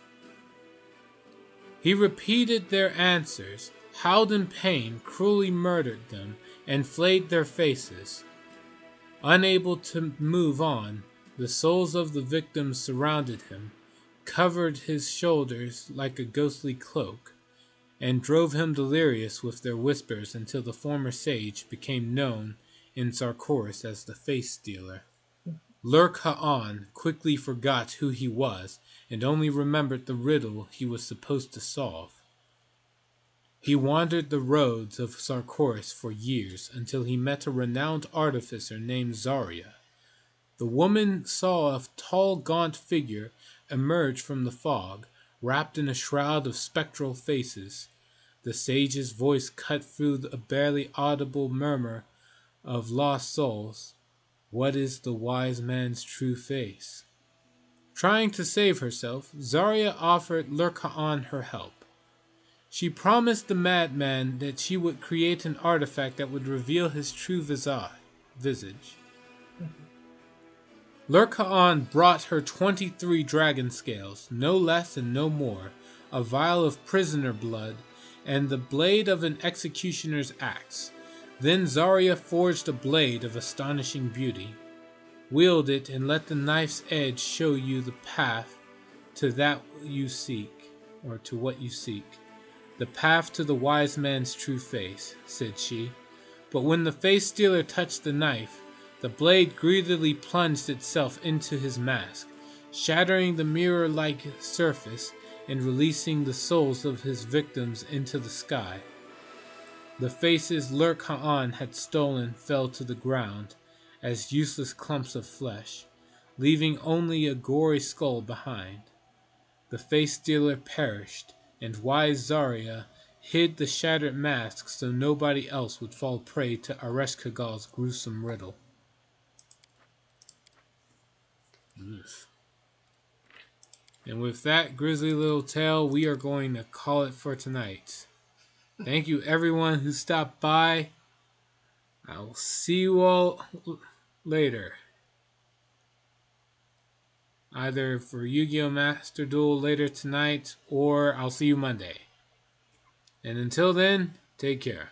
He repeated their answers, howled in pain, cruelly murdered them, and flayed their faces. Unable to move on, the souls of the victims surrounded him, covered his shoulders like a ghostly cloak, and drove him delirious with their whispers until the former sage became known in Sarkoris as the Face Stealer. Lurk Ha'an quickly forgot who he was and only remembered the riddle he was supposed to solve. He wandered the roads of Sarkoris for years until he met a renowned artificer named Zarya. The woman saw a tall, gaunt figure emerge from the fog, wrapped in a shroud of spectral faces. The sage's voice cut through a barely audible murmur of lost souls. What is the wise man's true face? Trying to save herself, Zarya offered Lurk Ha'an her help. She promised the madman that she would create an artifact that would reveal his true visage. Lurk Ha'an brought her 23 dragon scales, no less and no more, a vial of prisoner blood, and the blade of an executioner's axe. Then Zarya forged a blade of astonishing beauty. Wield it and let the knife's edge show you the path to that you seek, or to what you seek. The path to the wise man's true face, said she. But when the face stealer touched the knife, the blade greedily plunged itself into his mask, shattering the mirror-like surface and releasing the souls of his victims into the sky. The faces Lurk Ha'an had stolen fell to the ground as useless clumps of flesh, leaving only a gory skull behind. The face stealer perished, and wise Zarya hid the shattered mask so nobody else would fall prey to Ereshkigal's gruesome riddle. And with that grisly little tale, we are going to call it for tonight. Thank you everyone who stopped by. I will see you all later. Either for Yu-Gi-Oh! Master Duel later tonight, or I'll see you Monday. And until then, take care.